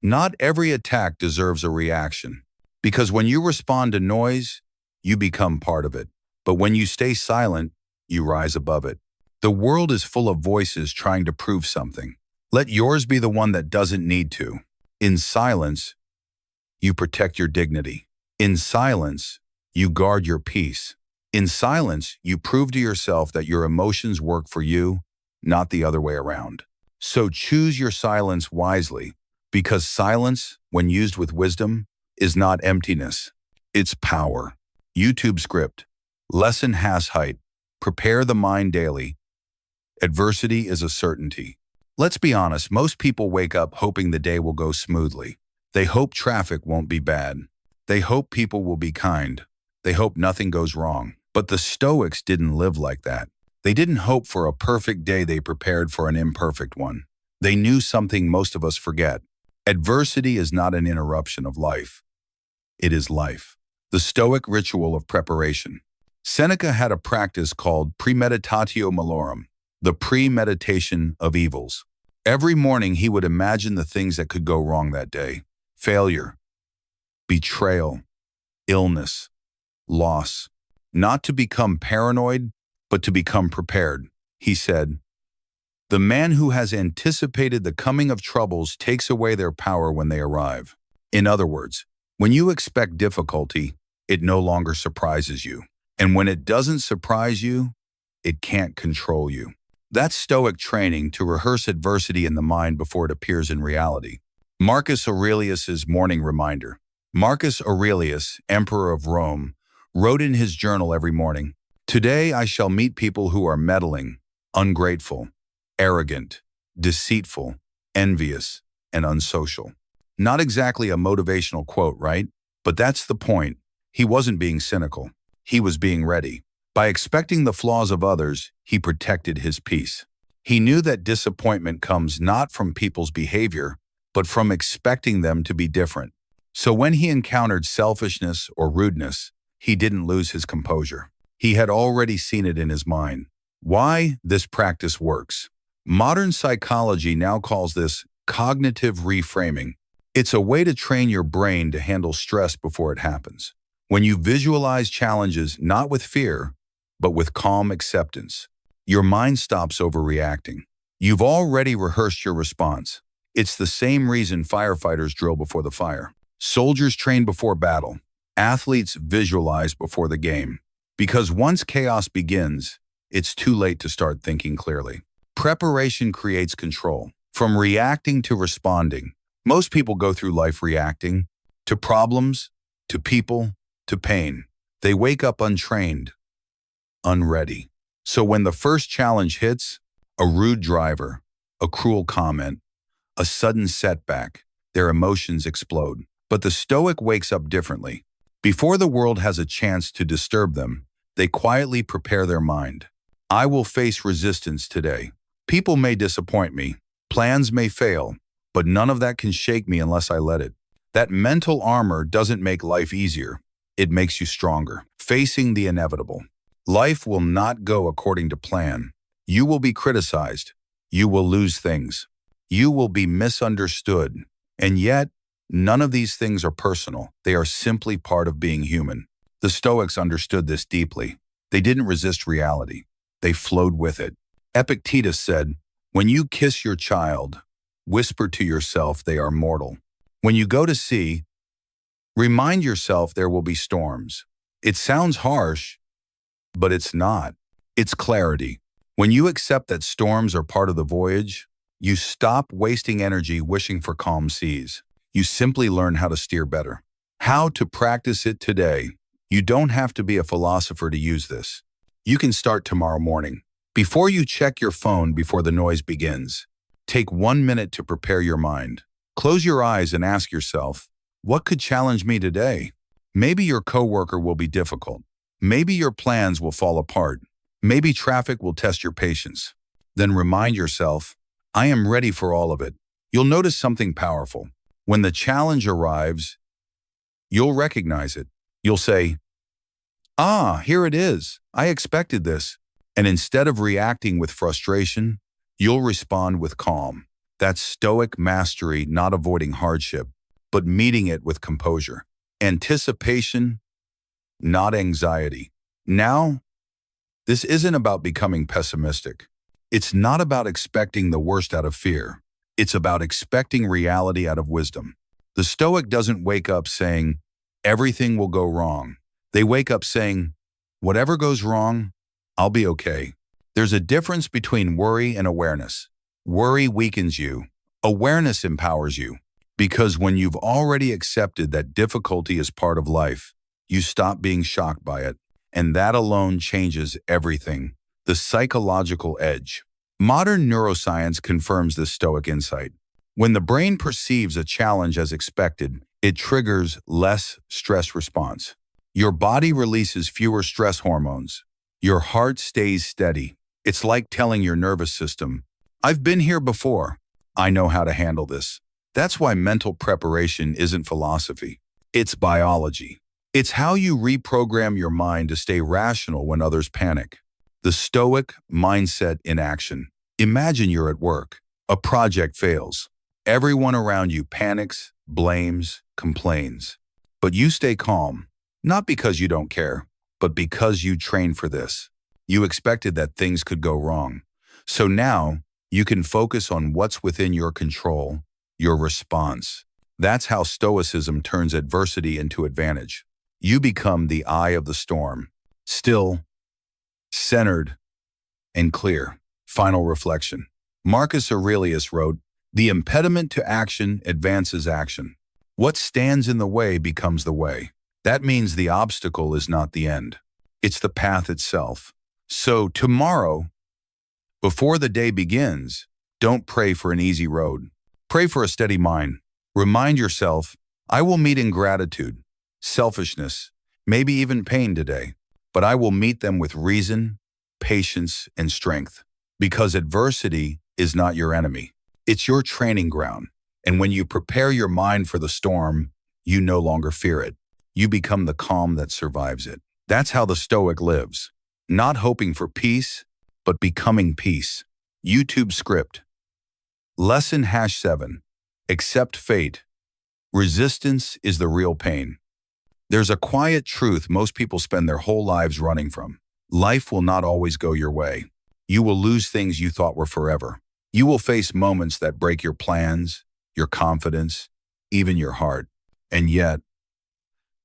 not every attack deserves a reaction. Because when you respond to noise, you become part of it. But when you stay silent, you rise above it. The world is full of voices trying to prove something. Let yours be the one that doesn't need to. In silence, you protect your dignity. In silence, you guard your peace. In silence, you prove to yourself that your emotions work for you, not the other way around. So choose your silence wisely, because silence, when used with wisdom, is not emptiness. It's power. YouTube script. Lesson has height. Prepare the mind daily. Adversity is a certainty. Let's be honest, most people wake up hoping the day will go smoothly. They hope traffic won't be bad. They hope people will be kind. They hope nothing goes wrong. But the Stoics didn't live like that. They didn't hope for a perfect day, they prepared for an imperfect one. They knew something most of us forget. Adversity is not an interruption of life. It is life. The Stoic ritual of preparation. Seneca had a practice called premeditatio malorum, the premeditation of evils. Every morning he would imagine the things that could go wrong that day. Failure, betrayal, illness, loss. Not to become paranoid, but to become prepared. He said, the man who has anticipated the coming of troubles takes away their power when they arrive. In other words, when you expect difficulty, it no longer surprises you. And when it doesn't surprise you, it can't control you. That's Stoic training, to rehearse adversity in the mind before it appears in reality. Marcus Aurelius's morning reminder. Marcus Aurelius, Emperor of Rome, wrote in his journal every morning, today I shall meet people who are meddling, ungrateful, arrogant, deceitful, envious, and unsocial. Not exactly a motivational quote, right? But that's the point. He wasn't being cynical. He was being ready. By expecting the flaws of others, he protected his peace. He knew that disappointment comes not from people's behavior, but from expecting them to be different. So when he encountered selfishness or rudeness, he didn't lose his composure. He had already seen it in his mind. Why this practice works. Modern psychology now calls this cognitive reframing. It's a way to train your brain to handle stress before it happens. When you visualize challenges not with fear, but with calm acceptance, your mind stops overreacting. You've already rehearsed your response. It's the same reason firefighters drill before the fire. Soldiers train before battle. Athletes visualize before the game. Because once chaos begins, it's too late to start thinking clearly. Preparation creates control. From reacting to responding. Most people go through life reacting to problems, to people, to pain. They wake up untrained, unready. So when the first challenge hits, a rude driver, a cruel comment, a sudden setback, their emotions explode. But the Stoic wakes up differently. Before the world has a chance to disturb them, they quietly prepare their mind. I will face resistance today. People may disappoint me. Plans may fail, but none of that can shake me unless I let it. That mental armor doesn't make life easier. It makes you stronger. Facing the inevitable. Life will not go according to plan. You will be criticized. You will lose things. You will be misunderstood. And yet, none of these things are personal. They are simply part of being human. The Stoics understood this deeply. They didn't resist reality. They flowed with it. Epictetus said, "When you kiss your child, whisper to yourself they are mortal. When you go to sea, remind yourself there will be storms." It sounds harsh, but it's not. It's clarity. When you accept that storms are part of the voyage, you stop wasting energy wishing for calm seas. You simply learn how to steer better. How to practice it today. You don't have to be a philosopher to use this. You can start tomorrow morning. Before you check your phone before the noise begins, take 1 minute to prepare your mind. Close your eyes and ask yourself, what could challenge me today? Maybe your coworker will be difficult. Maybe your plans will fall apart. Maybe traffic will test your patience. Then remind yourself, I am ready for all of it. You'll notice something powerful. When the challenge arrives, you'll recognize it. You'll say, "Ah, here it is. I expected this." And instead of reacting with frustration, you'll respond with calm. That's Stoic mastery, not avoiding hardship, but meeting it with composure. Anticipation, not anxiety. Now, this isn't about becoming pessimistic. It's not about expecting the worst out of fear. It's about expecting reality out of wisdom. The Stoic doesn't wake up saying, everything will go wrong. They wake up saying, whatever goes wrong, I'll be okay. There's a difference between worry and awareness. Worry weakens you. Awareness empowers you. Because when you've already accepted that difficulty is part of life, you stop being shocked by it. And that alone changes everything. The psychological edge. Modern neuroscience confirms this Stoic insight. When the brain perceives a challenge as expected, it triggers less stress response. Your body releases fewer stress hormones. Your heart stays steady. It's like telling your nervous system, I've been here before. I know how to handle this. That's why mental preparation isn't philosophy. It's biology. It's how you reprogram your mind to stay rational when others panic. The Stoic mindset in action. Imagine you're at work. A project fails. Everyone around you panics, blames, complains. But you stay calm, not because you don't care, but because you trained for this. You expected that things could go wrong. So now you can focus on what's within your control, your response. That's how Stoicism turns adversity into advantage. You become the eye of the storm, still, centered, and clear. Final reflection. Marcus Aurelius wrote, "The impediment to action advances action. What stands in the way becomes the way." That means the obstacle is not the end. It's the path itself. So tomorrow, before the day begins, don't pray for an easy road. Pray for a steady mind. Remind yourself, I will meet ingratitude, selfishness, maybe even pain today. but I will meet them with reason, patience, and strength. Because adversity is not your enemy. It's your training ground. And when you prepare your mind for the storm, you no longer fear it. You become the calm that survives it. That's how the Stoic lives. Not hoping for peace, but becoming peace. YouTube script. Lesson #7. Accept fate. Resistance is the real pain. There's a quiet truth most people spend their whole lives running from. Life will not always go your way. You will lose things you thought were forever. You will face moments that break your plans, your confidence, even your heart. And yet,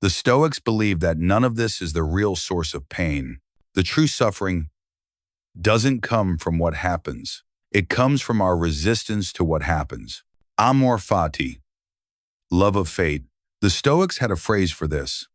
the Stoics believe that none of this is the real source of pain. The true suffering doesn't come from what happens. It comes from our resistance to what happens. Amor fati, love of fate. The Stoics had a phrase for this,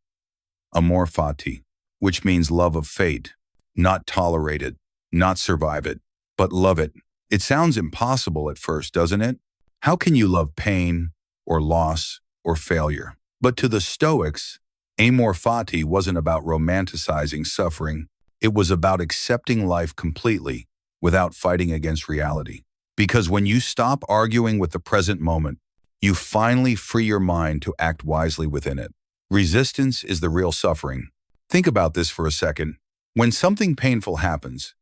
amor fati, which means love of fate. Not tolerate it, not survive it, but love it. It sounds impossible at first, doesn't it? How can you love pain or loss or failure? But to the Stoics, amor fati wasn't about romanticizing suffering. It was about accepting life completely without fighting against reality. Because when you stop arguing with the present moment, you finally free your mind to act wisely within it. Resistance is the real suffering. Think about this for a second. When something painful happens,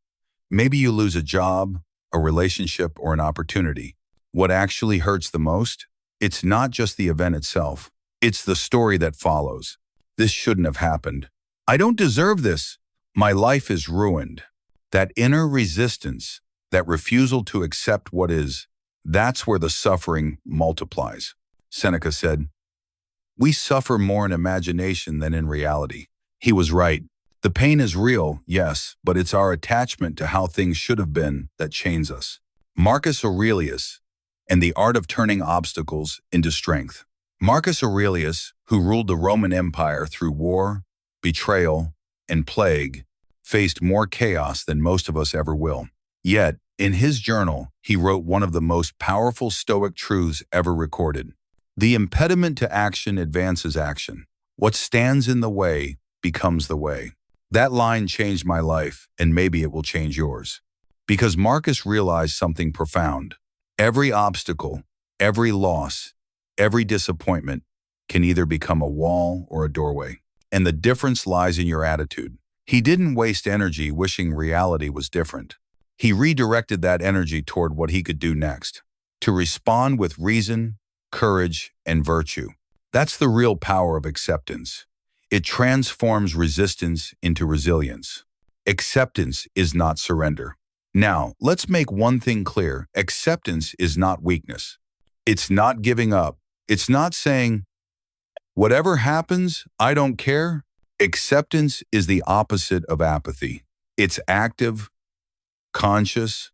maybe you lose a job, a relationship, or an opportunity. What actually hurts the most? It's not just the event itself. It's the story that follows. This shouldn't have happened. I don't deserve this. My life is ruined. That inner resistance, that refusal to accept what is, that's where the suffering multiplies. Seneca said, "We suffer more in imagination than in reality." He was right. The pain is real, yes, but it's our attachment to how things should have been that chains us. Marcus Aurelius and the art of turning obstacles into strength. Marcus Aurelius, who ruled the Roman Empire through war, betrayal, and plague, faced more chaos than most of us ever will. Yet, in his journal, he wrote one of the most powerful Stoic truths ever recorded. The impediment to action advances action. What stands in the way becomes the way. That line changed my life, and maybe it will change yours. Because Marcus realized something profound. Every obstacle, every loss, every disappointment can either become a wall or a doorway. And the difference lies in your attitude. He didn't waste energy wishing reality was different. He redirected that energy toward what he could do next, to respond with reason, courage, and virtue. That's the real power of acceptance. It transforms resistance into resilience. Acceptance is not surrender. Now, let's make one thing clear. Acceptance is not weakness. It's not giving up. It's not saying, whatever happens, I don't care. Acceptance is the opposite of apathy. It's active, conscious,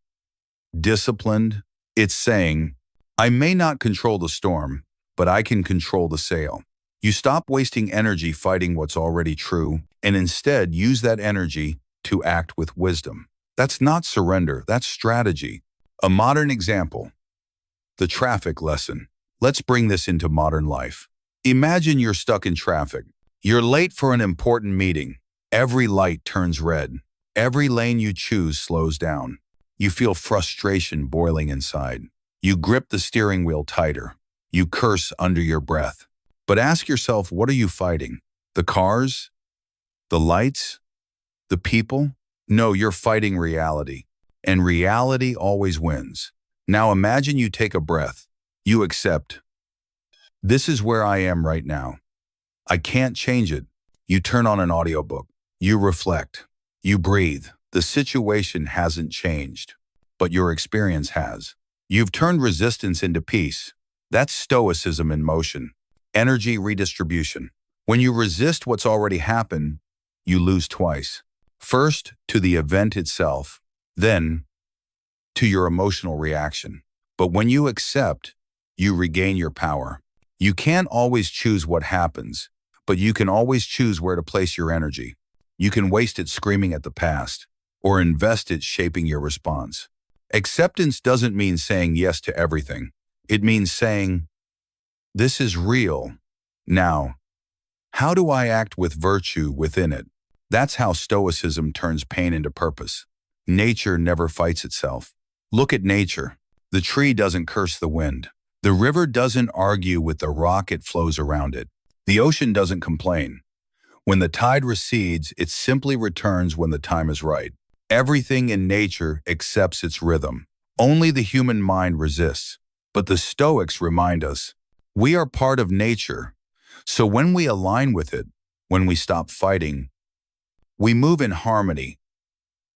disciplined. It's saying, I may not control the storm, but I can control the sail. You stop wasting energy fighting what's already true, and instead use that energy to act with wisdom. That's not surrender, that's strategy. A modern example, the traffic lesson. Let's bring this into modern life. Imagine you're stuck in traffic. You're late for an important meeting. Every light turns red. Every lane you choose slows down. You feel frustration boiling inside. You grip the steering wheel tighter. You curse under your breath. But ask yourself, what are you fighting? The cars? The lights? The people? No, you're fighting reality. And reality always wins. Now imagine you take a breath. You accept. This is where I am right now. I can't change it. You turn on an audiobook. You reflect. You breathe. The situation hasn't changed, but your experience has. You've turned resistance into peace. That's Stoicism in motion. Energy redistribution. When you resist what's already happened, you lose twice. First, to the event itself, then to your emotional reaction. But when you accept, you regain your power. You can't always choose what happens, but you can always choose where to place your energy. You can waste it screaming at the past, or invest it shaping your response. Acceptance doesn't mean saying yes to everything. It means saying, this is real. Now, how do I act with virtue within it? That's how Stoicism turns pain into purpose. Nature never fights itself. Look at nature. The tree doesn't curse the wind. The river doesn't argue with the rock it flows around it. The ocean doesn't complain. When the tide recedes, it simply returns when the time is right. Everything in nature accepts its rhythm. Only the human mind resists. But the Stoics remind us, we are part of nature. So when we align with it, when we stop fighting, we move in harmony,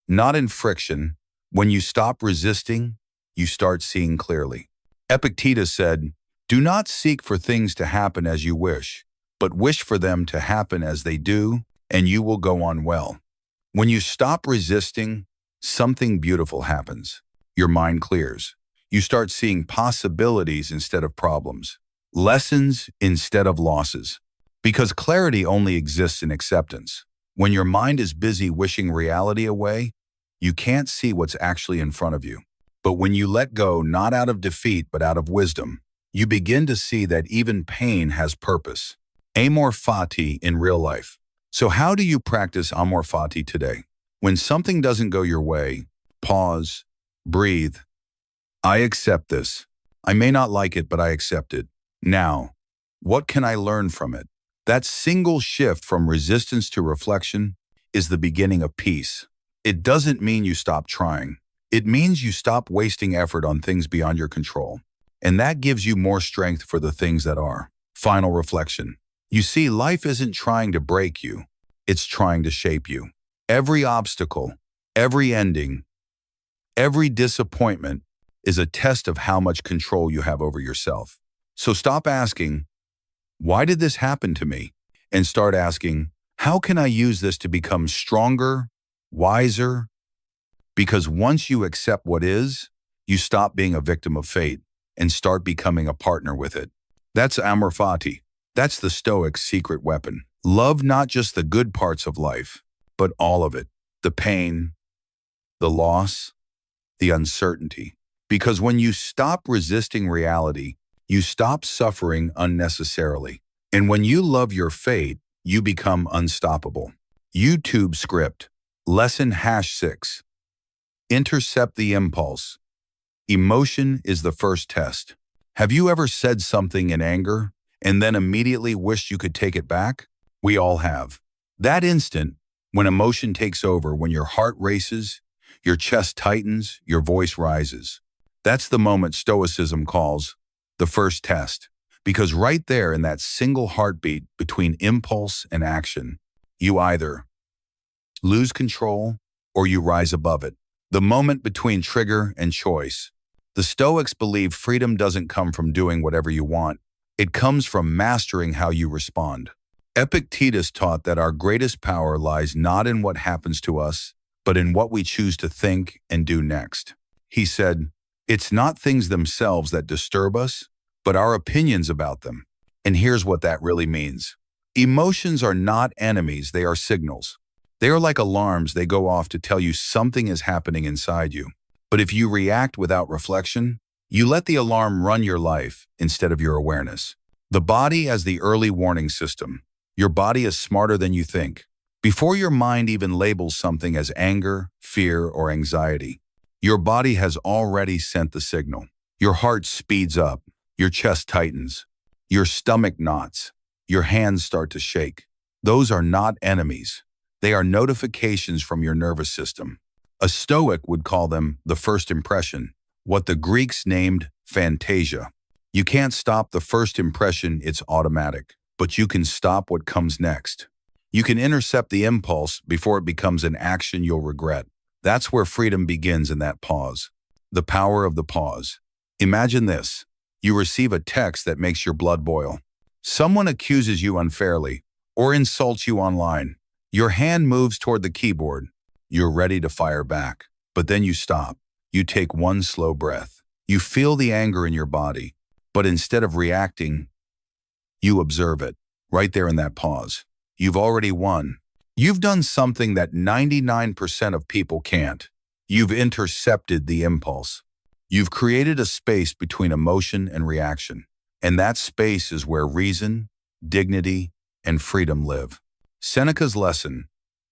not in friction. When you stop resisting, you start seeing clearly. Epictetus said, "Do not seek for things to happen as you wish, but wish for them to happen as they do, and you will go on well." When you stop resisting, something beautiful happens. Your mind clears. You start seeing possibilities instead of problems, lessons instead of losses, because clarity only exists in acceptance. When your mind is busy wishing reality away, you can't see what's actually in front of you. But when you let go, not out of defeat, but out of wisdom, you begin to see that even pain has purpose. Amor fati in real life. So how do you practice amor fati today? When something doesn't go your way, pause, breathe. I accept this. I may not like it, but I accept it. Now, what can I learn from it? That single shift from resistance to reflection is the beginning of peace. It doesn't mean you stop trying. It means you stop wasting effort on things beyond your control. And that gives you more strength for the things that are. Final reflection. You see, life isn't trying to break you. It's trying to shape you. Every obstacle, every ending, every disappointment is a test of how much control you have over yourself. So stop asking, why did this happen to me? And start asking, how can I use this to become stronger, wiser? Because once you accept what is, you stop being a victim of fate and start becoming a partner with it. That's amor fati. That's the Stoic's secret weapon. Love not just the good parts of life, but all of it. The pain, the loss, the uncertainty. Because when you stop resisting reality, you stop suffering unnecessarily. And when you love your fate, you become unstoppable. YouTube script. Lesson #6. Intercept the impulse. Emotion is the first test. Have you ever said something in anger and then immediately wished you could take it back? We all have. That instant, when emotion takes over, when your heart races, your chest tightens, your voice rises. That's the moment Stoicism calls the first test. Because right there in that single heartbeat between impulse and action, you either lose control or you rise above it. The moment between trigger and choice. The Stoics believe freedom doesn't come from doing whatever you want. It comes from mastering how you respond. Epictetus taught that our greatest power lies not in what happens to us, but in what we choose to think and do next. He said, it's not things themselves that disturb us, but our opinions about them. And here's what that really means. Emotions are not enemies, they are signals. They are like alarms, they go off to tell you something is happening inside you. But if you react without reflection, you let the alarm run your life instead of your awareness. The body as the early warning system. Your body is smarter than you think. Before your mind even labels something as anger, fear, or anxiety, your body has already sent the signal. Your heart speeds up, your chest tightens, your stomach knots, your hands start to shake. Those are not enemies. They are notifications from your nervous system. A Stoic would call them the first impression, what the Greeks named fantasia. You can't stop the first impression, it's automatic, but you can stop what comes next. You can intercept the impulse before it becomes an action you'll regret. That's where freedom begins, in that pause. The power of the pause. Imagine this. You receive a text that makes your blood boil. Someone accuses you unfairly or insults you online. Your hand moves toward the keyboard. You're ready to fire back. But then you stop. You take one slow breath. You feel the anger in your body. But instead of reacting, you observe it. Right there in that pause. You've already won. You've done something that 99% of people can't. You've intercepted the impulse. You've created a space between emotion and reaction. And that space is where reason, dignity, and freedom live. Seneca's lesson,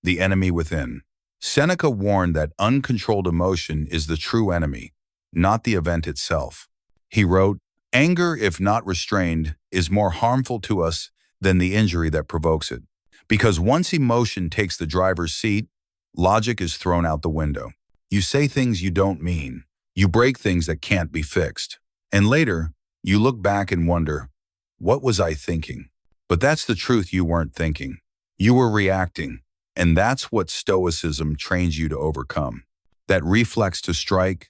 the enemy within. Seneca warned that uncontrolled emotion is the true enemy, not the event itself. He wrote, "Anger, if not restrained, is more harmful to us than the injury that provokes it. Because once emotion takes the driver's seat, logic is thrown out the window. You say things you don't mean. You break things that can't be fixed. And later, you look back and wonder, what was I thinking?" But that's the truth, you weren't thinking. You were reacting. And that's what Stoicism trains you to overcome. That reflex to strike.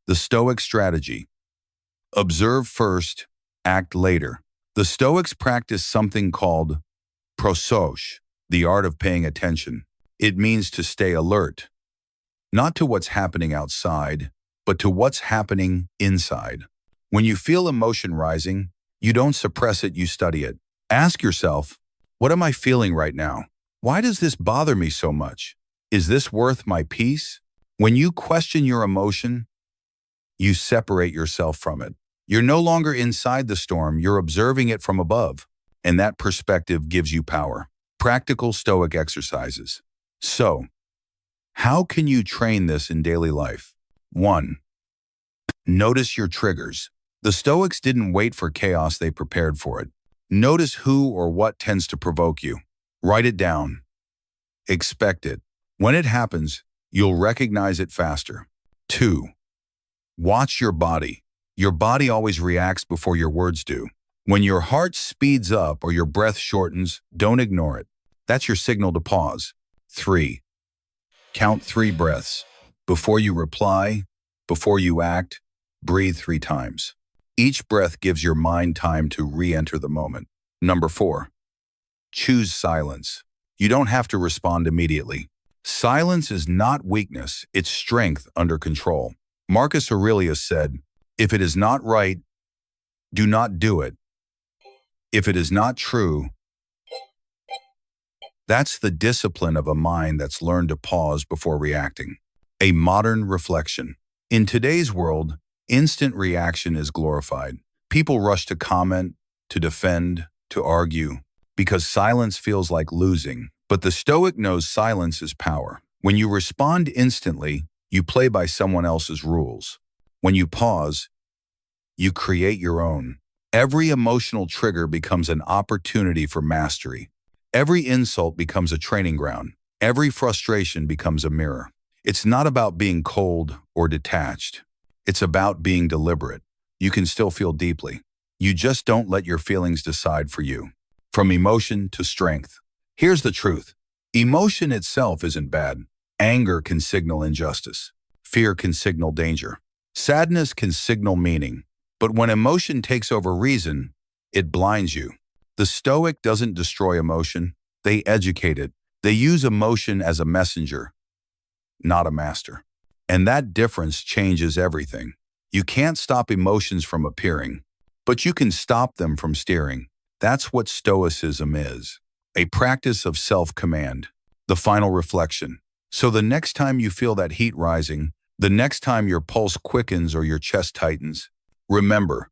The Stoic strategy. Observe first, act later. The Stoics practice something called prosos, the art of paying attention. It means to stay alert, not to what's happening outside, but to what's happening inside. When you feel emotion rising, you don't suppress it, you study it. Ask yourself, what am I feeling right now? Why does this bother me so much? Is this worth my peace? When you question your emotion, you separate yourself from it. You're no longer inside the storm, you're observing it from above. And that perspective gives you power. Practical Stoic exercises. So, how can you train this in daily life? 1. Notice your triggers. The Stoics didn't wait for chaos, they prepared for it. Notice who or what tends to provoke you. Write it down. Expect it. When it happens, you'll recognize it faster. 2. Watch your body. Your body always reacts before your words do. When your heart speeds up or your breath shortens, don't ignore it. That's your signal to pause. 3. Count 3 breaths. Before you reply, before you act, breathe 3 times. Each breath gives your mind time to re-enter the moment. 4. Choose silence. You don't have to respond immediately. Silence is not weakness, it's strength under control. Marcus Aurelius said, "If it is not right, do not do it. If it is not true," that's the discipline of a mind that's learned to pause before reacting. A modern reflection. In today's world, instant reaction is glorified. People rush to comment, to defend, to argue, because silence feels like losing. But the Stoic knows silence is power. When you respond instantly, you play by someone else's rules. When you pause, you create your own. Every emotional trigger becomes an opportunity for mastery. Every insult becomes a training ground. Every frustration becomes a mirror. It's not about being cold or detached. It's about being deliberate. You can still feel deeply. You just don't let your feelings decide for you. From emotion to strength. Here's the truth. Emotion itself isn't bad. Anger can signal injustice. Fear can signal danger. Sadness can signal meaning. But when emotion takes over reason, it blinds you. The Stoic doesn't destroy emotion. They educate it. They use emotion as a messenger, not a master. And that difference changes everything. You can't stop emotions from appearing, but you can stop them from steering. That's what Stoicism is. A practice of self-command. The final reflection. So the next time you feel that heat rising, the next time your pulse quickens or your chest tightens, remember,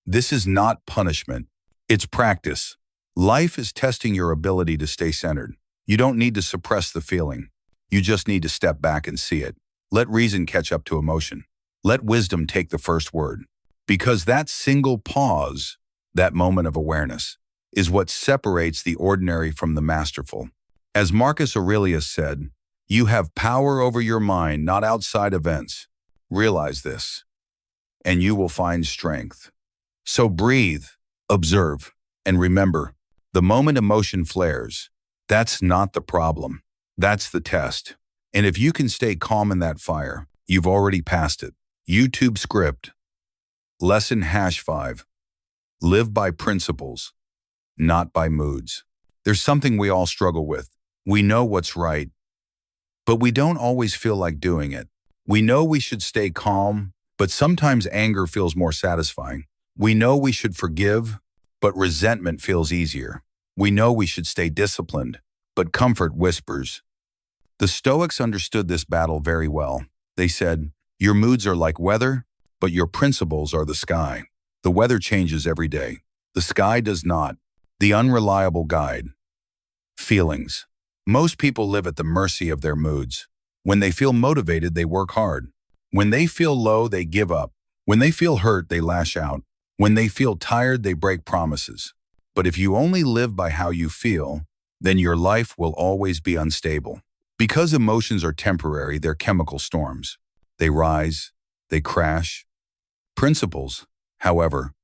this is not punishment. It's practice. Life is testing your ability to stay centered. You don't need to suppress the feeling. You just need to step back and see it. Let reason catch up to emotion. Let wisdom take the first word. Because that single pause, that moment of awareness, is what separates the ordinary from the masterful. As Marcus Aurelius said, you have power over your mind, not outside events. Realize this, and you will find strength. So breathe, observe, and remember, the moment emotion flares, that's not the problem. That's the test. And if you can stay calm in that fire, you've already passed it. YouTube script. Lesson #5. Live by principles, not by moods. There's something we all struggle with. We know what's right, but we don't always feel like doing it. We know we should stay calm, but sometimes anger feels more satisfying. We know we should forgive, but resentment feels easier. We know we should stay disciplined, but comfort whispers. The Stoics understood this battle very well. They said, your moods are like weather, but your principles are the sky. The weather changes every day. The sky does not. The unreliable guide. Feelings. Most people live at the mercy of their moods. When they feel motivated, they work hard. When they feel low, they give up. When they feel hurt, they lash out. When they feel tired, they break promises. But if you only live by how you feel, then your life will always be unstable. Because emotions are temporary, they're chemical storms. They rise, they crash. Principles, however,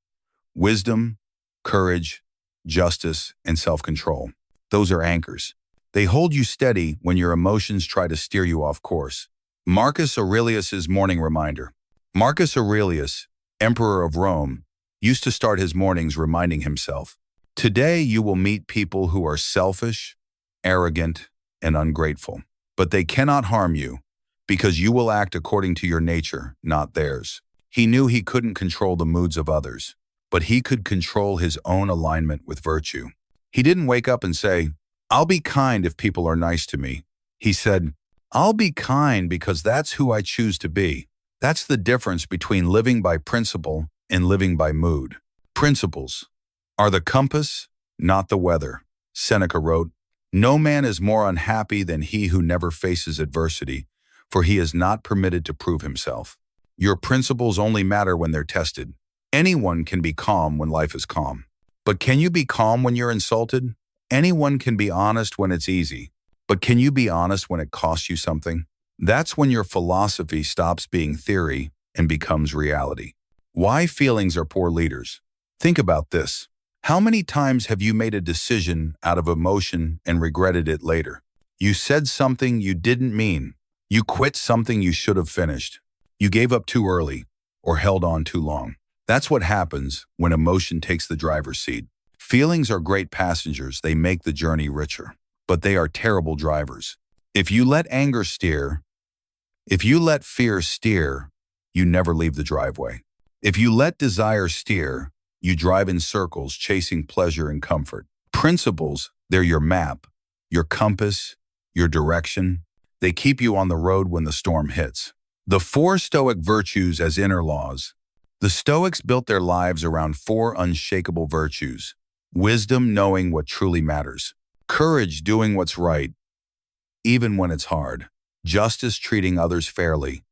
wisdom, courage, justice, and self-control, those are anchors. They hold you steady when your emotions try to steer you off course. Marcus Aurelius's morning reminder. Marcus Aurelius, Emperor of Rome, used to start his mornings reminding himself, "Today you will meet people who are selfish, arrogant, and ungrateful. But they cannot harm you, because you will act according to your nature, not theirs." He knew he couldn't control the moods of others, but he could control his own alignment with virtue. He didn't wake up and say, "I'll be kind if people are nice to me." He said, "I'll be kind because that's who I choose to be." That's the difference between living by principle and living by mood. Principles are the compass, not the weather. Seneca wrote, "No man is more unhappy than he who never faces adversity, for he is not permitted to prove himself." Your principles only matter when they're tested. Anyone can be calm when life is calm. But can you be calm when you're insulted? Anyone can be honest when it's easy. But can you be honest when it costs you something? That's when your philosophy stops being theory and becomes reality. Why feelings are poor leaders? Think about this. How many times have you made a decision out of emotion and regretted it later? You said something you didn't mean. You quit something you should have finished. You gave up too early or held on too long. That's what happens when emotion takes the driver's seat. Feelings are great passengers. They make the journey richer, but they are terrible drivers. If you let anger steer, if you let fear steer, you never leave the driveway. If you let desire steer, you drive in circles chasing pleasure and comfort. Principles, they're your map, your compass, your direction. They keep you on the road when the storm hits. The 4 Stoic virtues as inner laws. The Stoics built their lives around 4 unshakable virtues. Wisdom, knowing what truly matters. Courage, doing what's right, even when it's hard. Justice, treating others fairly,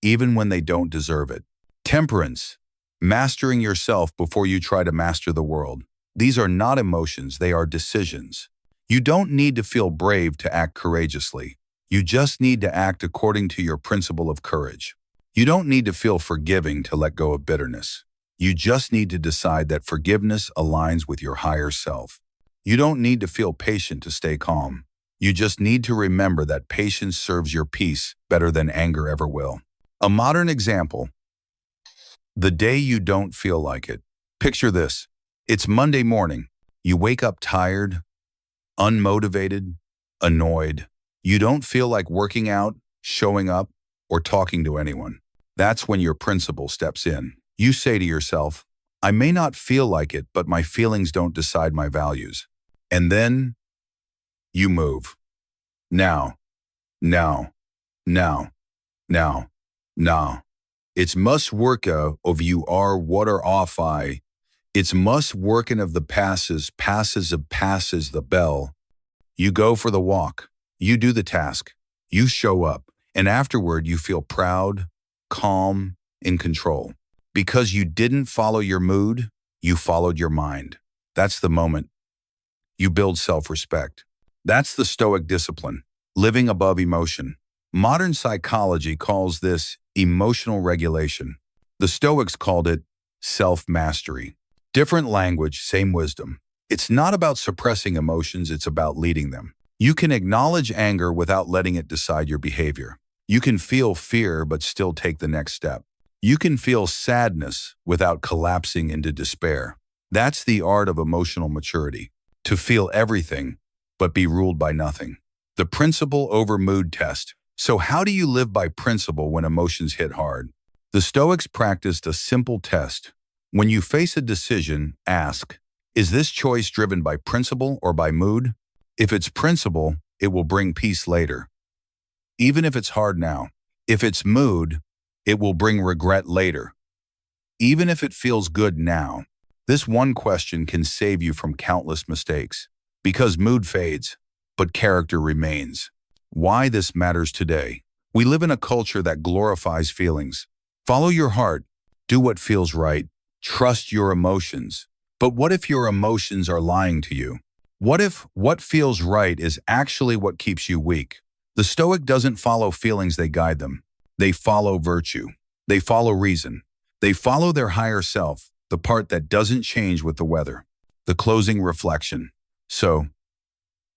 even when they don't deserve it. Temperance, mastering yourself before you try to master the world. These are not emotions, they are decisions. You don't need to feel brave to act courageously. You just need to act according to your principle of courage. You don't need to feel forgiving to let go of bitterness. You just need to decide that forgiveness aligns with your higher self. You don't need to feel patient to stay calm. You just need to remember that patience serves your peace better than anger ever will. A modern example. The day you don't feel like it. Picture this. It's Monday morning. You wake up tired, unmotivated, annoyed. You don't feel like working out, showing up, or talking to anyone. That's when your principle steps in. You say to yourself, "I may not feel like it, but my feelings don't decide my values." And then you move. Now, now, now, now, now. It's must work of you are what are off I. It's must working of the passes of passes the bell. You go for the walk. You do the task. You show up. And afterward, you feel proud, calm, in control. Because you didn't follow your mood, you followed your mind. That's the moment. You build self-respect. That's the Stoic discipline, living above emotion. Modern psychology calls this emotional regulation. The Stoics called it self-mastery. Different language, same wisdom. It's not about suppressing emotions, it's about leading them. You can acknowledge anger without letting it decide your behavior. You can feel fear but still take the next step. You can feel sadness without collapsing into despair. That's the art of emotional maturity. To feel everything, but be ruled by nothing. The principle over mood test. So how do you live by principle when emotions hit hard? The Stoics practiced a simple test. When you face a decision, ask, is this choice driven by principle or by mood? If it's principle, it will bring peace later, even if it's hard now. If it's mood, it will bring regret later, even if it feels good now. This one question can save you from countless mistakes. Because mood fades, but character remains. Why this matters today. We live in a culture that glorifies feelings. Follow your heart, do what feels right, trust your emotions. But what if your emotions are lying to you? What if what feels right is actually what keeps you weak? The Stoic doesn't follow feelings, they guide them. They follow virtue. They follow reason. They follow their higher self, the part that doesn't change with the weather. The closing reflection. So,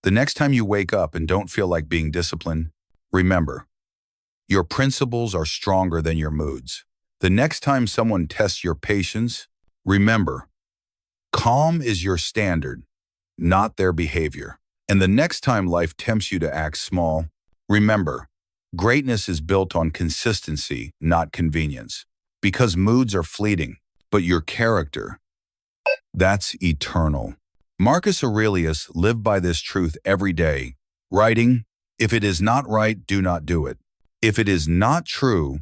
the next time you wake up and don't feel like being disciplined, remember, your principles are stronger than your moods. The next time someone tests your patience, remember, calm is your standard, not their behavior. And the next time life tempts you to act small, remember, greatness is built on consistency, not convenience. Because moods are fleeting, but your character, that's eternal. Marcus Aurelius lived by this truth every day, writing, "If it is not right, do not do it. If it is not true,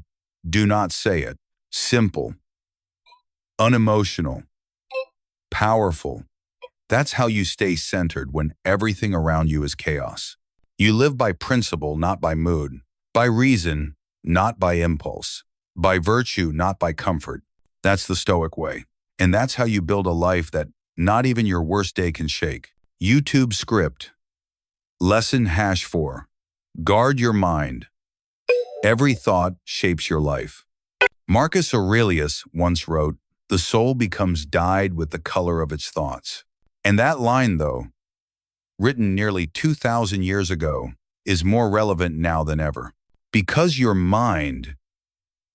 do not say it." Simple, unemotional, powerful. That's how you stay centered when everything around you is chaos. You live by principle, not by mood, by reason, not by impulse, by virtue, not by comfort. That's the Stoic way. And that's how you build a life that not even your worst day can shake. YouTube script. Lesson #4. Guard your mind. Every thought shapes your life. Marcus Aurelius once wrote, "The soul becomes dyed with the color of its thoughts." And that line, though, written nearly 2,000 years ago, is more relevant now than ever. Because your mind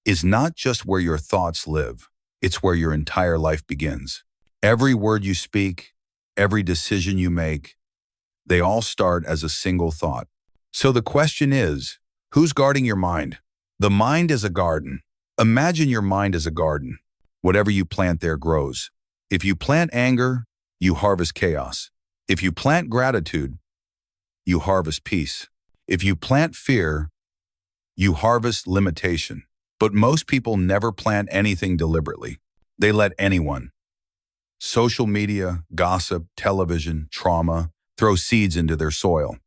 is not just where your thoughts live, it's where your entire life begins. Every word you speak, every decision you make, they all start as a single thought. So the question is, who's guarding your mind? The mind is a garden. Imagine your mind as a garden. Whatever you plant there grows. If you plant anger, you harvest chaos. If you plant gratitude, you harvest peace. If you plant fear, you harvest limitation. But most people never plant anything deliberately. They let anyone, social media, gossip, television, trauma, throw seeds into their soil.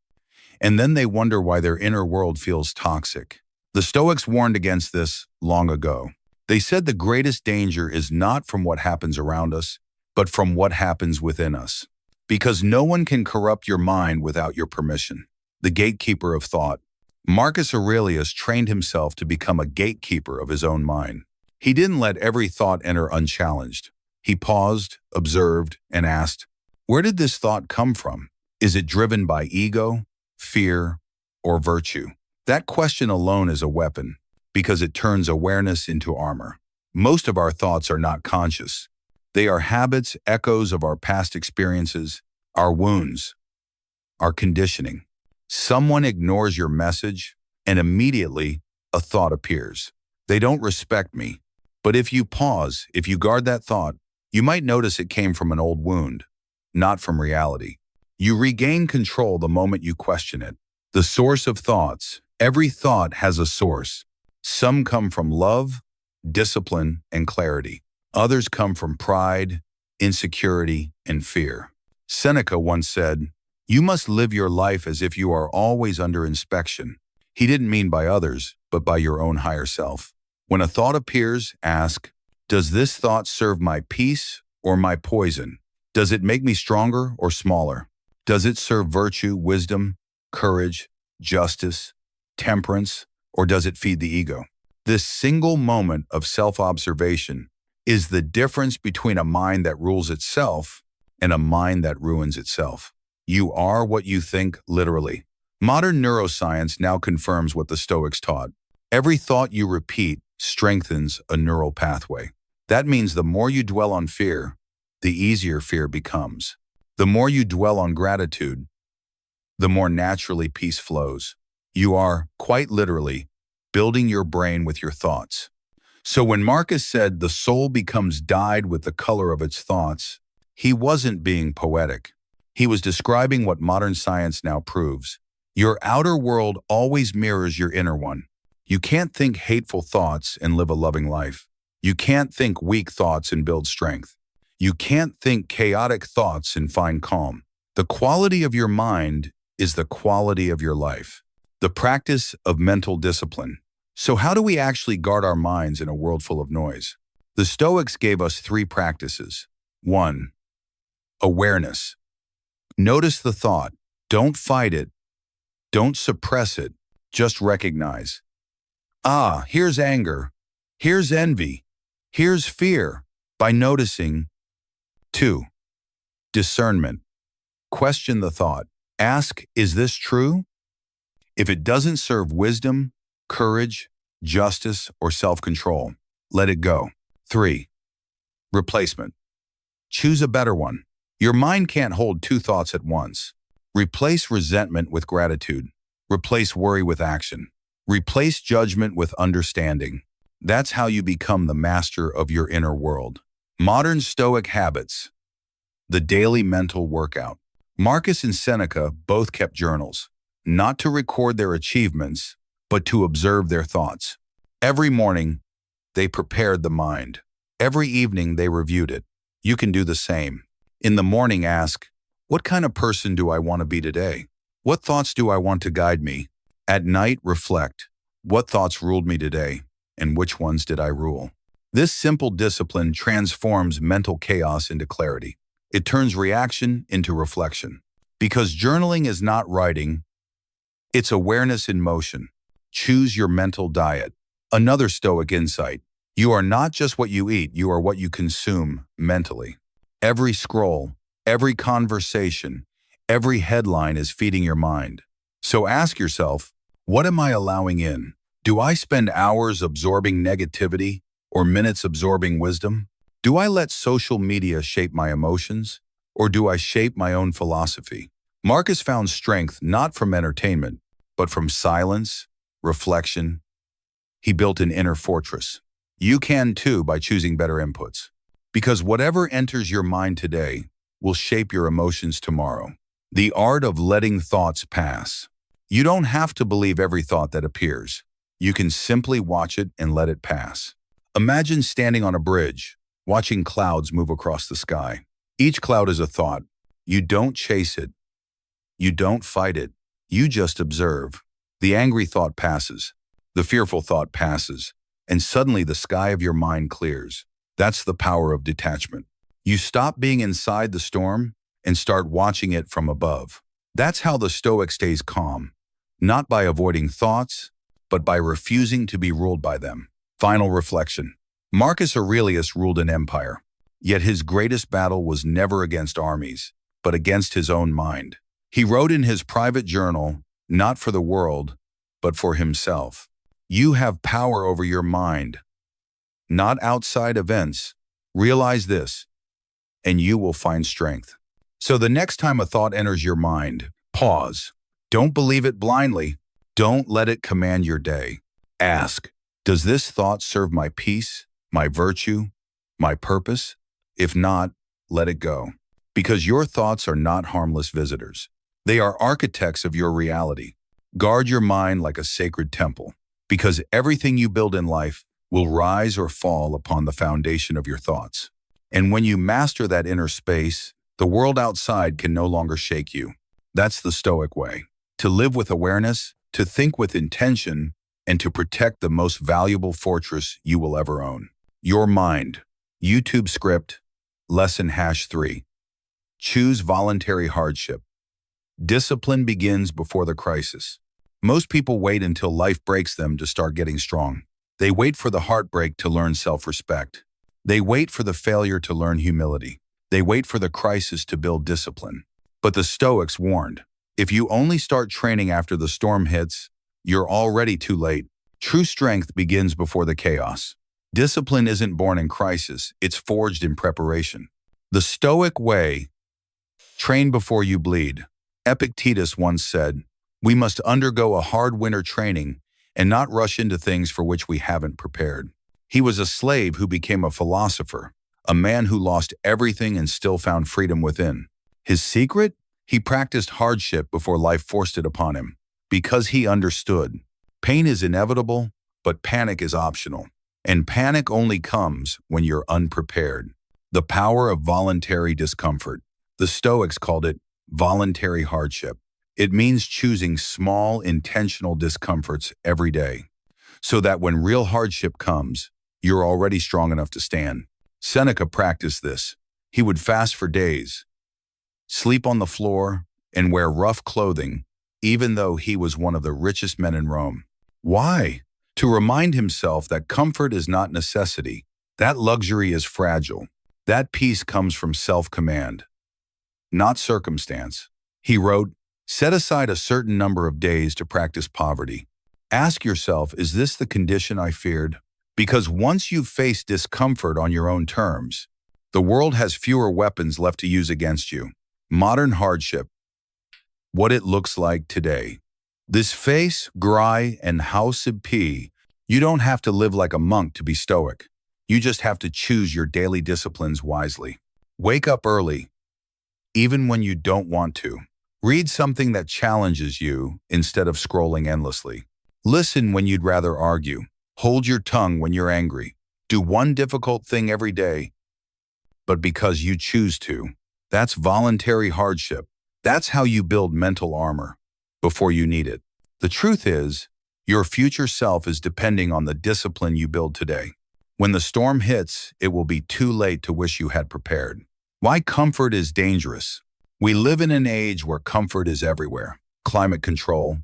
And then they wonder why their inner world feels toxic. The Stoics warned against this long ago. They said the greatest danger is not from what happens around us, but from what happens within us. Because no one can corrupt your mind without your permission. The gatekeeper of thought. Marcus Aurelius trained himself to become a gatekeeper of his own mind. He didn't let every thought enter unchallenged. He paused, observed, and asked, where did this thought come from? Is it driven by ego, fear, or virtue? That question alone is a weapon, because it turns awareness into armor. Most of our thoughts are not conscious. They are habits, echoes of our past experiences, our wounds, our conditioning. Someone ignores your message, and immediately a thought appears. They don't respect me. But if you pause, if you guard that thought, you might notice it came from an old wound, not from reality. You regain control the moment you question it. The source of thoughts. Every thought has a source. Some come from love, discipline, and clarity. Others come from pride, insecurity, and fear. Seneca once said, "You must live your life as if you are always under inspection." He didn't mean by others, but by your own higher self. When a thought appears, ask, does this thought serve my peace or my poison? Does it make me stronger or smaller? Does it serve virtue, wisdom, courage, justice, temperance, or does it feed the ego? This single moment of self-observation is the difference between a mind that rules itself and a mind that ruins itself. You are what you think, literally. Modern neuroscience now confirms what the Stoics taught. Every thought you repeat strengthens a neural pathway. That means the more you dwell on fear, the easier fear becomes. The more you dwell on gratitude, the more naturally peace flows. You are, quite literally, building your brain with your thoughts. So when Marcus said the soul becomes dyed with the color of its thoughts, he wasn't being poetic. He was describing what modern science now proves. Your outer world always mirrors your inner one. You can't think hateful thoughts and live a loving life. You can't think weak thoughts and build strength. You can't think chaotic thoughts and find calm. The quality of your mind is the quality of your life. The practice of mental discipline. So how do we actually guard our minds in a world full of noise? The Stoics gave us 3 practices. 1. Awareness. Notice the thought. Don't fight it. Don't suppress it. Just recognize. Ah, here's anger. Here's envy. Here's fear. By noticing. 2. Discernment. Question the thought. Ask, is this true? If it doesn't serve wisdom, courage, justice, or self-control, let it go. 3. Replacement. Choose a better one. Your mind can't hold 2 thoughts at once. Replace resentment with gratitude. Replace worry with action. Replace judgment with understanding. That's how you become the master of your inner world. Modern Stoic habits. The daily mental workout. Marcus and Seneca both kept journals, not to record their achievements, but to observe their thoughts. Every morning, they prepared the mind. Every evening, they reviewed it. You can do the same. In the morning, ask, what kind of person do I want to be today? What thoughts do I want to guide me? At night, reflect, what thoughts ruled me today, and which ones did I rule? This simple discipline transforms mental chaos into clarity. It turns reaction into reflection. Because journaling is not writing, it's awareness in motion. Choose your mental diet. Another Stoic insight. You are not just what you eat, you are what you consume mentally. Every scroll, every conversation, every headline is feeding your mind. So ask yourself, what am I allowing in? Do I spend hours absorbing negativity or minutes absorbing wisdom? Do I let social media shape my emotions, or do I shape my own philosophy? Marcus found strength not from entertainment, but from silence, reflection. He built an inner fortress. You can too by choosing better inputs. Because whatever enters your mind today will shape your emotions tomorrow. The art of letting thoughts pass. You don't have to believe every thought that appears. You can simply watch it and let it pass. Imagine standing on a bridge, watching clouds move across the sky. Each cloud is a thought. You don't chase it. You don't fight it. You just observe. The angry thought passes. The fearful thought passes. And suddenly the sky of your mind clears. That's the power of detachment. You stop being inside the storm and start watching it from above. That's how the Stoic stays calm. Not by avoiding thoughts, but by refusing to be ruled by them. Final reflection. Marcus Aurelius ruled an empire, yet his greatest battle was never against armies, but against his own mind. He wrote in his private journal, not for the world, but for himself. You have power over your mind, not outside events. Realize this, and you will find strength. So the next time a thought enters your mind, pause. Don't believe it blindly. Don't let it command your day. Ask, does this thought serve my peace, my virtue, my purpose? If not, let it go. Because your thoughts are not harmless visitors. They are architects of your reality. Guard your mind like a sacred temple, because everything you build in life will rise or fall upon the foundation of your thoughts. And when you master that inner space, the world outside can no longer shake you. That's the Stoic way. To live with awareness, to think with intention, and to protect the most valuable fortress you will ever own. Your mind. YouTube script, lesson #3. Choose voluntary hardship. Discipline begins before the crisis. Most people wait until life breaks them to start getting strong. They wait for the heartbreak to learn self-respect. They wait for the failure to learn humility. They wait for the crisis to build discipline. But the Stoics warned, if you only start training after the storm hits, you're already too late. True strength begins before the chaos. Discipline isn't born in crisis, it's forged in preparation. The Stoic way, train before you bleed. Epictetus once said, we must undergo a hard winter training and not rush into things for which we haven't prepared. He was a slave who became a philosopher, a man who lost everything and still found freedom within. His secret? He practiced hardship before life forced it upon him. Because he understood, pain is inevitable, but panic is optional. And panic only comes when you're unprepared. The power of voluntary discomfort. The Stoics called it voluntary hardship. It means choosing small, intentional discomforts every day, so that when real hardship comes, you're already strong enough to stand. Seneca practiced this. He would fast for days, sleep on the floor, and wear rough clothing, even though he was one of the richest men in Rome. Why? To remind himself that comfort is not necessity, that luxury is fragile, that peace comes from self-command, not circumstance. He wrote, "Set aside a certain number of days to practice poverty. Ask yourself, is this the condition I feared?" Because once you've faced discomfort on your own terms, the world has fewer weapons left to use against you. Modern hardship, what it looks like today. This face, gry, and house of P, you don't have to live like a monk to be stoic. You just have to choose your daily disciplines wisely. Wake up early, even when you don't want to. Read something that challenges you instead of scrolling endlessly. Listen when you'd rather argue. Hold your tongue when you're angry. Do one difficult thing every day, but because you choose to. That's voluntary hardship. That's how you build mental armor before you need it. The truth is, your future self is depending on the discipline you build today. When the storm hits, it will be too late to wish you had prepared. Why comfort is dangerous. We live in an age where comfort is everywhere. Climate control,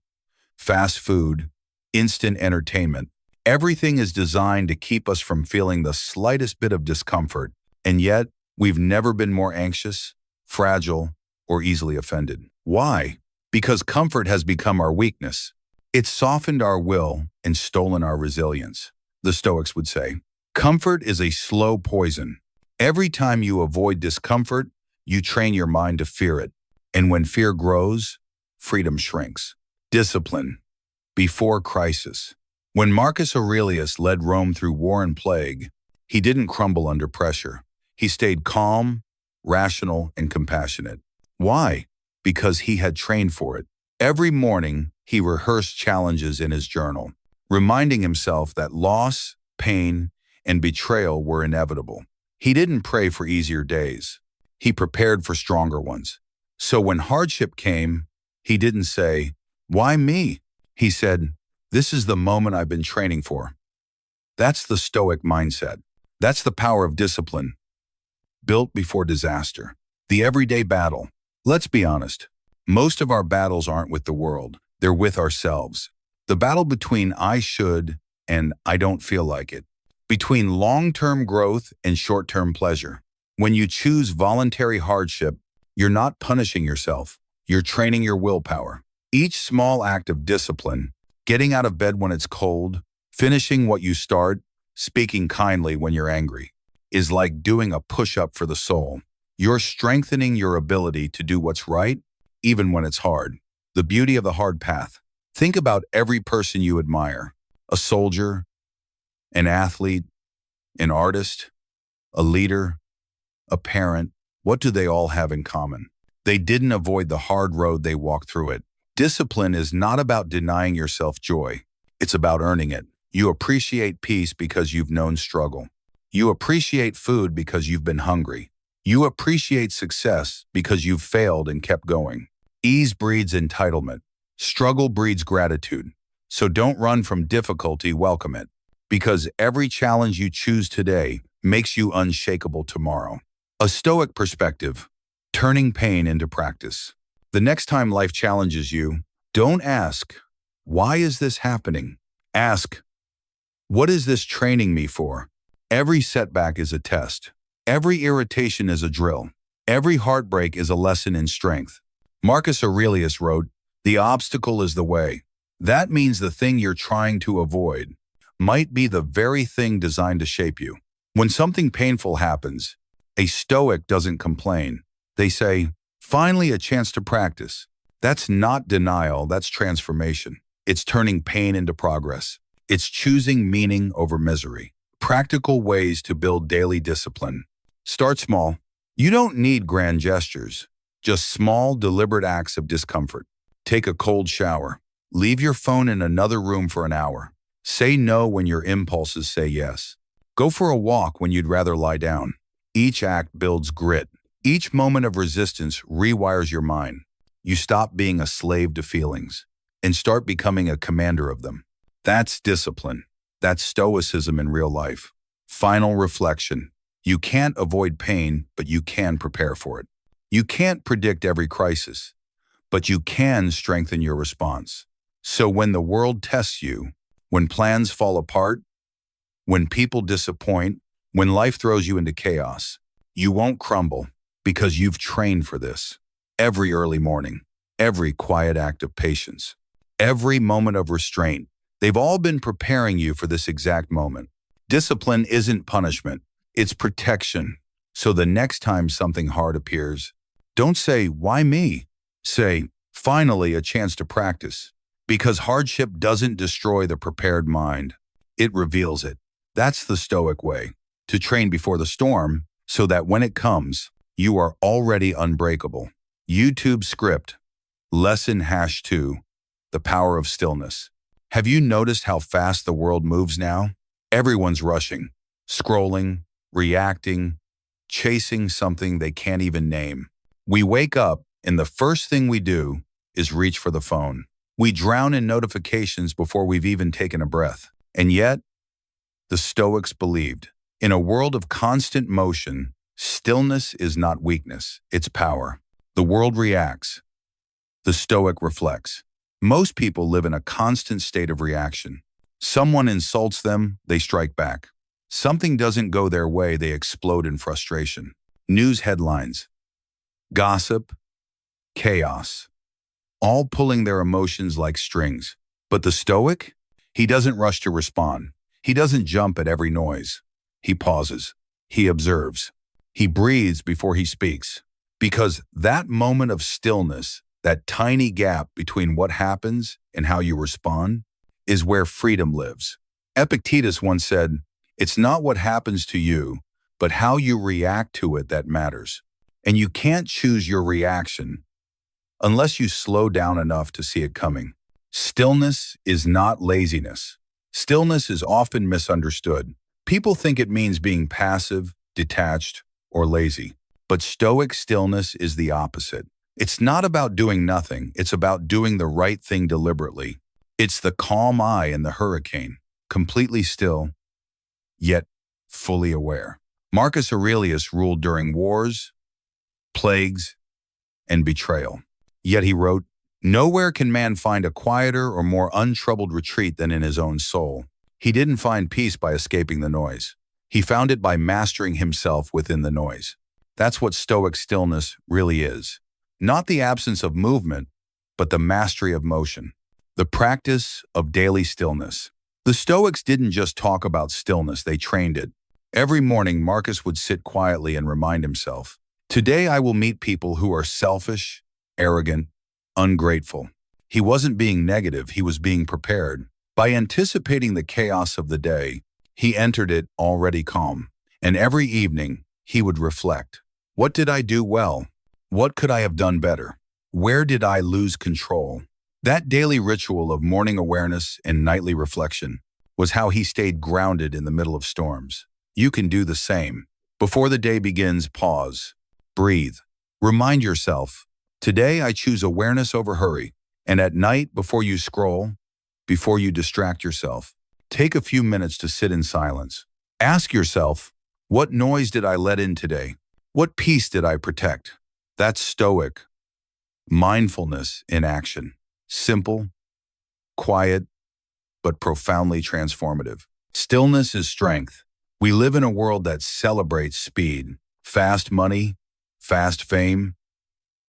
fast food, instant entertainment. Everything is designed to keep us from feeling the slightest bit of discomfort, and yet we've never been more anxious, fragile, or easily offended. Why? Because comfort has become our weakness. It's softened our will and stolen our resilience. The Stoics would say, comfort is a slow poison. Every time you avoid discomfort, you train your mind to fear it. And when fear grows, freedom shrinks. Discipline, before crisis. When Marcus Aurelius led Rome through war and plague, he didn't crumble under pressure. He stayed calm, rational, and compassionate. Why? Because he had trained for it. Every morning, he rehearsed challenges in his journal, reminding himself that loss, pain, and betrayal were inevitable. He didn't pray for easier days. He prepared for stronger ones. So when hardship came, he didn't say, "Why me?" He said, "This is the moment I've been training for." That's the Stoic mindset. That's the power of discipline, built before disaster. The everyday battle. Let's be honest. Most of our battles aren't with the world. They're with ourselves. The battle between I should and I don't feel like it. Between long-term growth and short-term pleasure. When you choose voluntary hardship, you're not punishing yourself. You're training your willpower. Each small act of discipline, getting out of bed when it's cold, finishing what you start, speaking kindly when you're angry, is like doing a push-up for the soul. You're strengthening your ability to do what's right, even when it's hard. The beauty of the hard path. Think about every person you admire. A soldier, an athlete, an artist, a leader, a parent. What do they all have in common? They didn't avoid the hard road, they walked through it. Discipline is not about denying yourself joy. It's about earning it. You appreciate peace because you've known struggle. You appreciate food because you've been hungry. You appreciate success because you've failed and kept going. Ease breeds entitlement. Struggle breeds gratitude. So don't run from difficulty, welcome it. Because every challenge you choose today makes you unshakable tomorrow. A Stoic perspective, turning pain into practice. The next time life challenges you, don't ask, "Why is this happening?" Ask, "What is this training me for?" Every setback is a test. Every irritation is a drill. Every heartbreak is a lesson in strength. Marcus Aurelius wrote, "The obstacle is the way." That means the thing you're trying to avoid might be the very thing designed to shape you. When something painful happens, a Stoic doesn't complain. They say, "Finally a chance to practice." That's not denial, that's transformation. It's turning pain into progress. It's choosing meaning over misery. Practical ways to build daily discipline. Start small. You don't need grand gestures, just small, deliberate acts of discomfort. Take a cold shower. Leave your phone in another room for an hour. Say no when your impulses say yes. Go for a walk when you'd rather lie down. Each act builds grit. Each moment of resistance rewires your mind. You stop being a slave to feelings and start becoming a commander of them. That's discipline. That's stoicism in real life. Final reflection. You can't avoid pain, but you can prepare for it. You can't predict every crisis, but you can strengthen your response. So when the world tests you, when plans fall apart, when people disappoint, when life throws you into chaos, you won't crumble because you've trained for this. Every early morning, every quiet act of patience, every moment of restraint, they've all been preparing you for this exact moment. Discipline isn't punishment, it's protection. So the next time something hard appears, don't say, "Why me?" Say, "Finally, a chance to practice." Because hardship doesn't destroy the prepared mind, it reveals it. That's the Stoic way, to train before the storm so that when it comes, you are already unbreakable. YouTube script, lesson #2, the power of stillness. Have you noticed how fast the world moves now? Everyone's rushing, scrolling, reacting, chasing something they can't even name. We wake up and the first thing we do is reach for the phone. We drown in notifications before we've even taken a breath. And yet, the Stoics believed, in a world of constant motion, stillness is not weakness, it's power. The world reacts. The Stoic reflects. Most people live in a constant state of reaction. Someone insults them, they strike back. Something doesn't go their way, they explode in frustration. News headlines, gossip, chaos, all pulling their emotions like strings. But the Stoic? He doesn't rush to respond. He doesn't jump at every noise. He pauses. He observes. He breathes before he speaks. Because that moment of stillness, that tiny gap between what happens and how you respond, is where freedom lives. Epictetus once said, "It's not what happens to you, but how you react to it that matters." And you can't choose your reaction unless you slow down enough to see it coming. Stillness is not laziness. Stillness is often misunderstood. People think it means being passive, detached, or lazy. But Stoic stillness is the opposite. It's not about doing nothing, it's about doing the right thing deliberately. It's the calm eye in the hurricane, completely still, yet fully aware. Marcus Aurelius ruled during wars, plagues, and betrayal. Yet he wrote, "Nowhere can man find a quieter or more untroubled retreat than in his own soul." He didn't find peace by escaping the noise. He found it by mastering himself within the noise. That's what Stoic stillness really is. Not the absence of movement, but the mastery of motion. The practice of daily stillness. The Stoics didn't just talk about stillness, they trained it. Every morning, Marcus would sit quietly and remind himself, "Today I will meet people who are selfish, arrogant, ungrateful." He wasn't being negative, he was being prepared. By anticipating the chaos of the day, he entered it already calm. And every evening, he would reflect. What did I do well? What could I have done better? Where did I lose control? That daily ritual of morning awareness and nightly reflection was how he stayed grounded in the middle of storms. You can do the same. Before the day begins, pause, breathe. Remind yourself, today I choose awareness over hurry. And at night, before you scroll, before you distract yourself, take a few minutes to sit in silence. Ask yourself, what noise did I let in today? What peace did I protect? That's Stoic mindfulness in action. Simple, quiet, but profoundly transformative. Stillness is strength. We live in a world that celebrates speed, fast money, fast fame,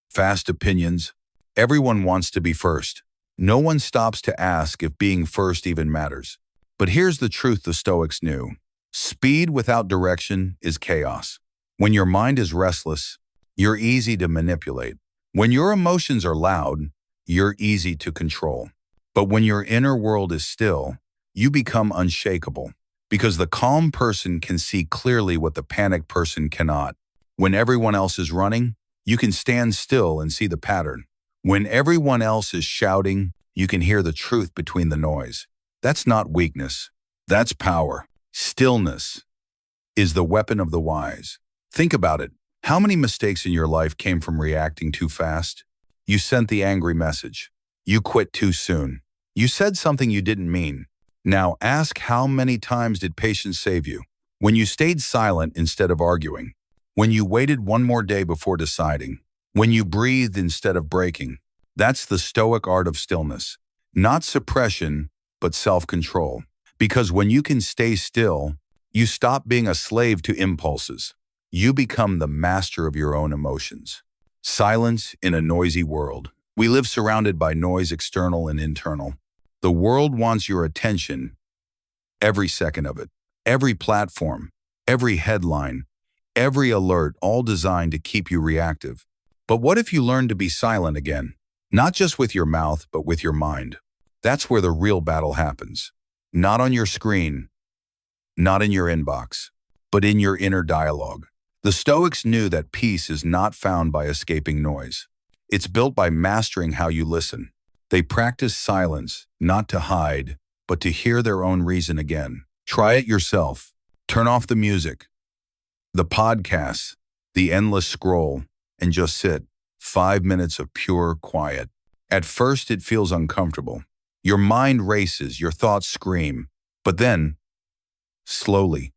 fast opinions. Everyone wants to be first. No one stops to ask if being first even matters. But here's the truth the Stoics knew. Speed without direction is chaos. When your mind is restless, you're easy to manipulate. When your emotions are loud, you're easy to control. But when your inner world is still, you become unshakable. Because the calm person can see clearly what the panicked person cannot. When everyone else is running, you can stand still and see the pattern. When everyone else is shouting, you can hear the truth between the noise. That's not weakness. That's power. Stillness is the weapon of the wise. Think about it. How many mistakes in your life came from reacting too fast? You sent the angry message. You quit too soon. You said something you didn't mean. Now ask, how many times did patience save you? When you stayed silent instead of arguing. When you waited one more day before deciding. When you breathed instead of breaking. That's the Stoic art of stillness. Not suppression, but self-control. Because when you can stay still, you stop being a slave to impulses. You become the master of your own emotions. Silence in a noisy world. We live surrounded by noise, external and internal. The world wants your attention, every second of it. Every platform, every headline, every alert, all designed to keep you reactive. But what if you learn to be silent again? Not just with your mouth, but with your mind. That's where the real battle happens. Not on your screen, not in your inbox, but in your inner dialogue. The Stoics knew that peace is not found by escaping noise. It's built by mastering how you listen. They practice silence, not to hide, but to hear their own reason again. Try it yourself. Turn off the music, the podcasts, the endless scroll, and just sit. 5 minutes of pure quiet. At first, it feels uncomfortable. Your mind races, your thoughts scream, but then, slowly,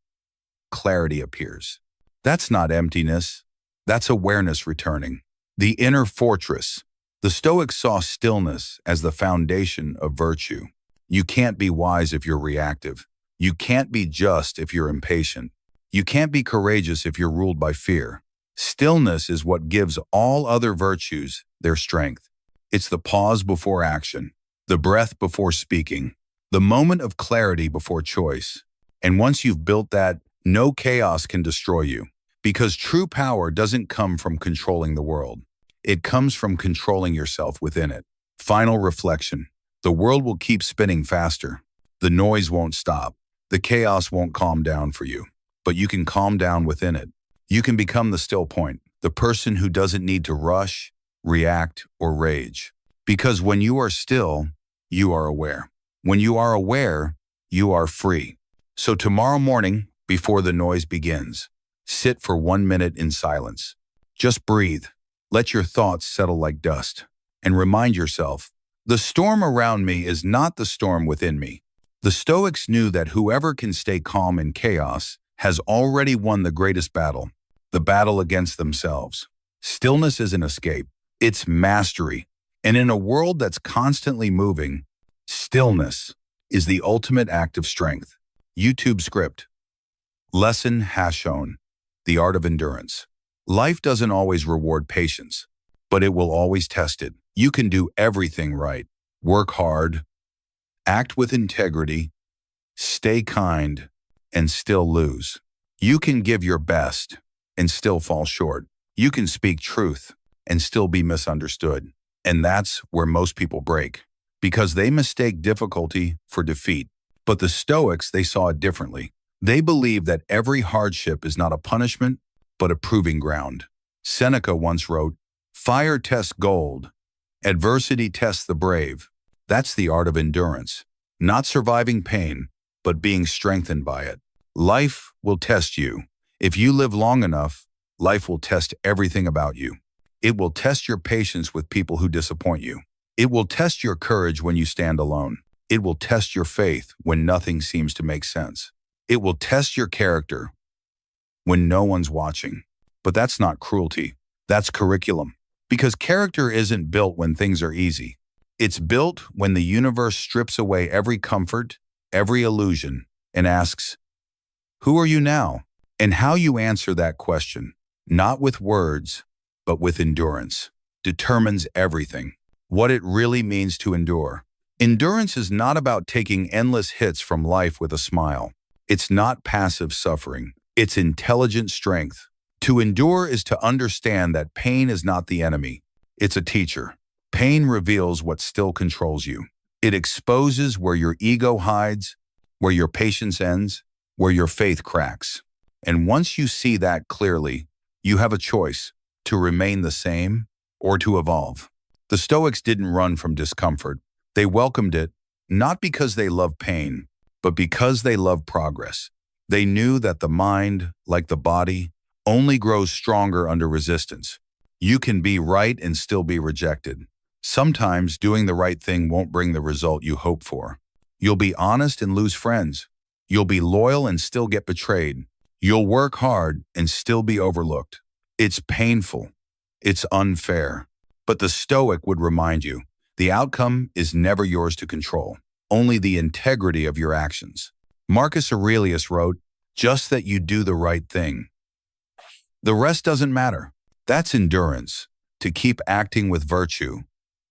clarity appears. That's not emptiness. That's awareness returning. The inner fortress. The Stoics saw stillness as the foundation of virtue. You can't be wise if you're reactive. You can't be just if you're impatient. You can't be courageous if you're ruled by fear. Stillness is what gives all other virtues their strength. It's the pause before action, the breath before speaking, the moment of clarity before choice. And once you've built that, no chaos can destroy you. Because true power doesn't come from controlling the world. It comes from controlling yourself within it. Final reflection. The world will keep spinning faster. The noise won't stop. The chaos won't calm down for you. But you can calm down within it. You can become the still point, the person who doesn't need to rush, react, or rage. Because when you are still, you are aware. When you are aware, you are free. So tomorrow morning, before the noise begins, sit for 1 minute in silence. Just breathe. Let your thoughts settle like dust. And remind yourself, the storm around me is not the storm within me. The Stoics knew that whoever can stay calm in chaos has already won the greatest battle, the battle against themselves. Stillness isn't escape, it's mastery. And in a world that's constantly moving, stillness is the ultimate act of strength. YouTube script. Lesson has shown. The art of endurance. Life doesn't always reward patience, but it will always test it. You can do everything right. Work hard, act with integrity, stay kind, and still lose. You can give your best and still fall short. You can speak truth and still be misunderstood. And that's where most people break, because they mistake difficulty for defeat. But the Stoics, they saw it differently. They believed that every hardship is not a punishment, but a proving ground. Seneca once wrote, "Fire tests gold, adversity tests the brave." That's the art of endurance, not surviving pain, but being strengthened by it. Life will test you. If you live long enough, life will test everything about you. It will test your patience with people who disappoint you. It will test your courage when you stand alone. It will test your faith when nothing seems to make sense. It will test your character when no one's watching. But that's not cruelty. That's curriculum. Because character isn't built when things are easy. It's built when the universe strips away every comfort, every illusion, and asks, "Who are you now?" And how you answer that question, not with words, but with endurance, determines everything. What it really means to endure. Endurance is not about taking endless hits from life with a smile. It's not passive suffering. It's intelligent strength. To endure is to understand that pain is not the enemy. It's a teacher. Pain reveals what still controls you. It exposes where your ego hides, where your patience ends, where your faith cracks. And once you see that clearly, you have a choice to remain the same or to evolve. The Stoics didn't run from discomfort. They welcomed it, not because they loved pain, but because they loved progress. They knew that the mind, like the body, only grows stronger under resistance. You can be right and still be rejected. Sometimes doing the right thing won't bring the result you hope for. You'll be honest and lose friends. You'll be loyal and still get betrayed. You'll work hard and still be overlooked. It's painful. It's unfair. But the Stoic would remind you, the outcome is never yours to control, only the integrity of your actions. Marcus Aurelius wrote, "Just that you do the right thing. The rest doesn't matter." That's endurance, to keep acting with virtue,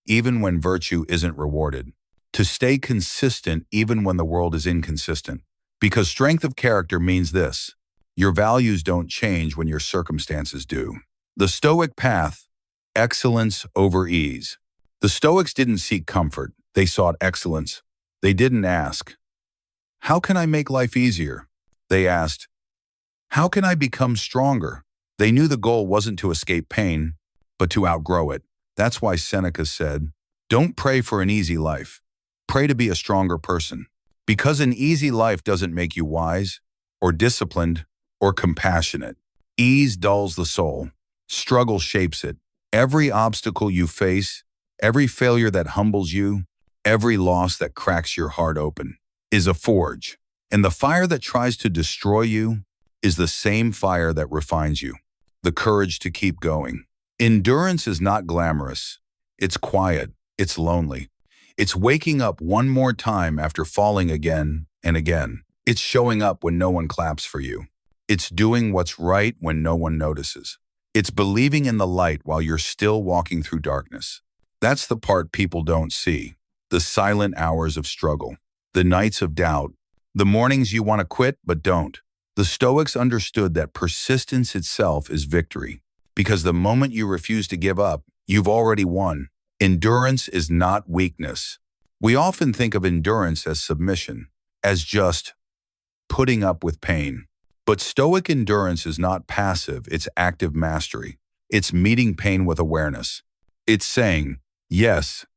even when virtue isn't rewarded. To stay consistent even when the world is inconsistent. Because strength of character means this: your values don't change when your circumstances do. The Stoic path, excellence over ease. The Stoics didn't seek comfort, they sought excellence. They didn't ask, "How can I make life easier?" They asked, "How can I become stronger?" They knew the goal wasn't to escape pain, but to outgrow it. That's why Seneca said, "Don't pray for an easy life. Pray to be a stronger person." Because an easy life doesn't make you wise, or disciplined, or compassionate. Ease dulls the soul. Struggle shapes it. Every obstacle you face, every failure that humbles you, every loss that cracks your heart open, is a forge. And the fire that tries to destroy you is the same fire that refines you. The courage to keep going. Endurance is not glamorous. It's quiet. It's lonely. It's waking up one more time after falling again and again. It's showing up when no one claps for you. It's doing what's right when no one notices. It's believing in the light while you're still walking through darkness. That's the part people don't see. The silent hours of struggle. The nights of doubt. The mornings you want to quit but don't. The Stoics understood that persistence itself is victory, because the moment you refuse to give up, you've already won. Endurance is not weakness. We often think of endurance as submission, as just putting up with pain. But Stoic endurance is not passive, it's active mastery. It's meeting pain with awareness. It's saying, "Yes,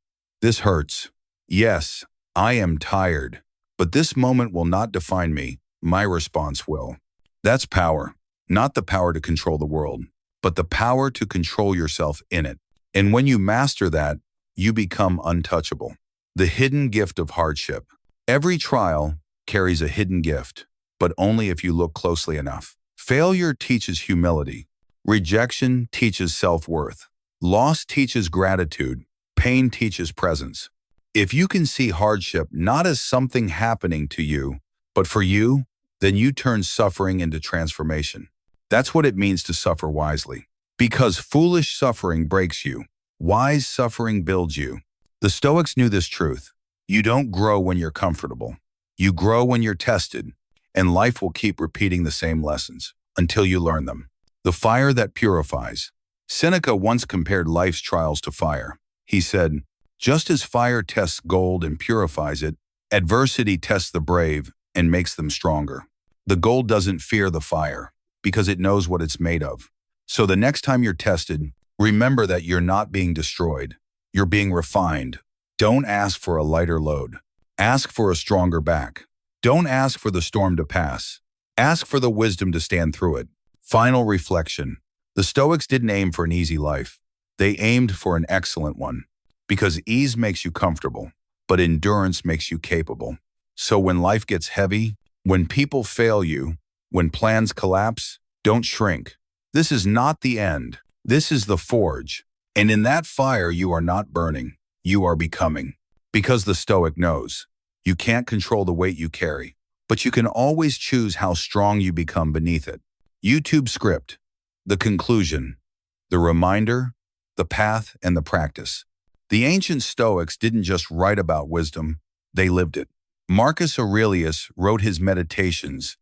this hurts. Yes, I am tired. But this moment will not define me. My response will." That's power. Not the power to control the world, but the power to control yourself in it. And when you master that, you become untouchable. The hidden gift of hardship. Every trial carries a hidden gift, but only if you look closely enough. Failure teaches humility. Rejection teaches self-worth. Loss teaches gratitude. Pain teaches presence. If you can see hardship not as something happening to you, but for you, then you turn suffering into transformation. That's what it means to suffer wisely. Because foolish suffering breaks you. Wise suffering builds you. The Stoics knew this truth. You don't grow when you're comfortable. You grow when you're tested, and life will keep repeating the same lessons until you learn them. The fire that purifies. Seneca once compared life's trials to fire. He said, "Just as fire tests gold and purifies it, adversity tests the brave and makes them stronger." The gold doesn't fear the fire because it knows what it's made of. So the next time you're tested, remember that you're not being destroyed. You're being refined. Don't ask for a lighter load. Ask for a stronger back. Don't ask for the storm to pass. Ask for the wisdom to stand through it. Final reflection. The Stoics didn't aim for an easy life. They aimed for an excellent one. Because ease makes you comfortable, but endurance makes you capable. So when life gets heavy, when people fail you, when plans collapse, don't shrink. This is not the end. This is the forge. And in that fire, you are not burning. You are becoming. Because the Stoic knows, you can't control the weight you carry, but you can always choose how strong you become beneath it. YouTube script. The conclusion. The reminder, the path, and the practice. The ancient Stoics didn't just write about wisdom, they lived it. Marcus Aurelius wrote his Meditations,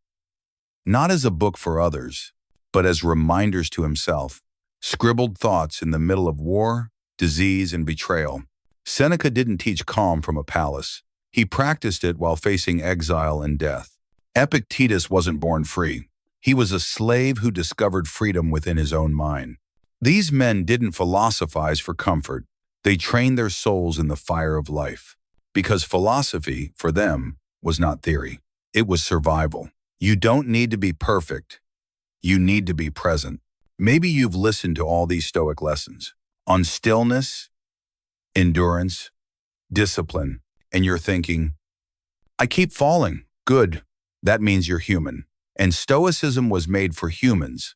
not as a book for others, but as reminders to himself, scribbled thoughts in the middle of war, disease, and betrayal. Seneca didn't teach calm from a palace. He practiced it while facing exile and death. Epictetus wasn't born free. He was a slave who discovered freedom within his own mind. These men didn't philosophize for comfort. They trained their souls in the fire of life. Because philosophy, for them, was not theory. It was survival. You don't need to be perfect. You need to be present. Maybe you've listened to all these Stoic lessons on stillness, endurance, discipline, and you're thinking, I keep falling. Good. That means you're human. And Stoicism was made for humans,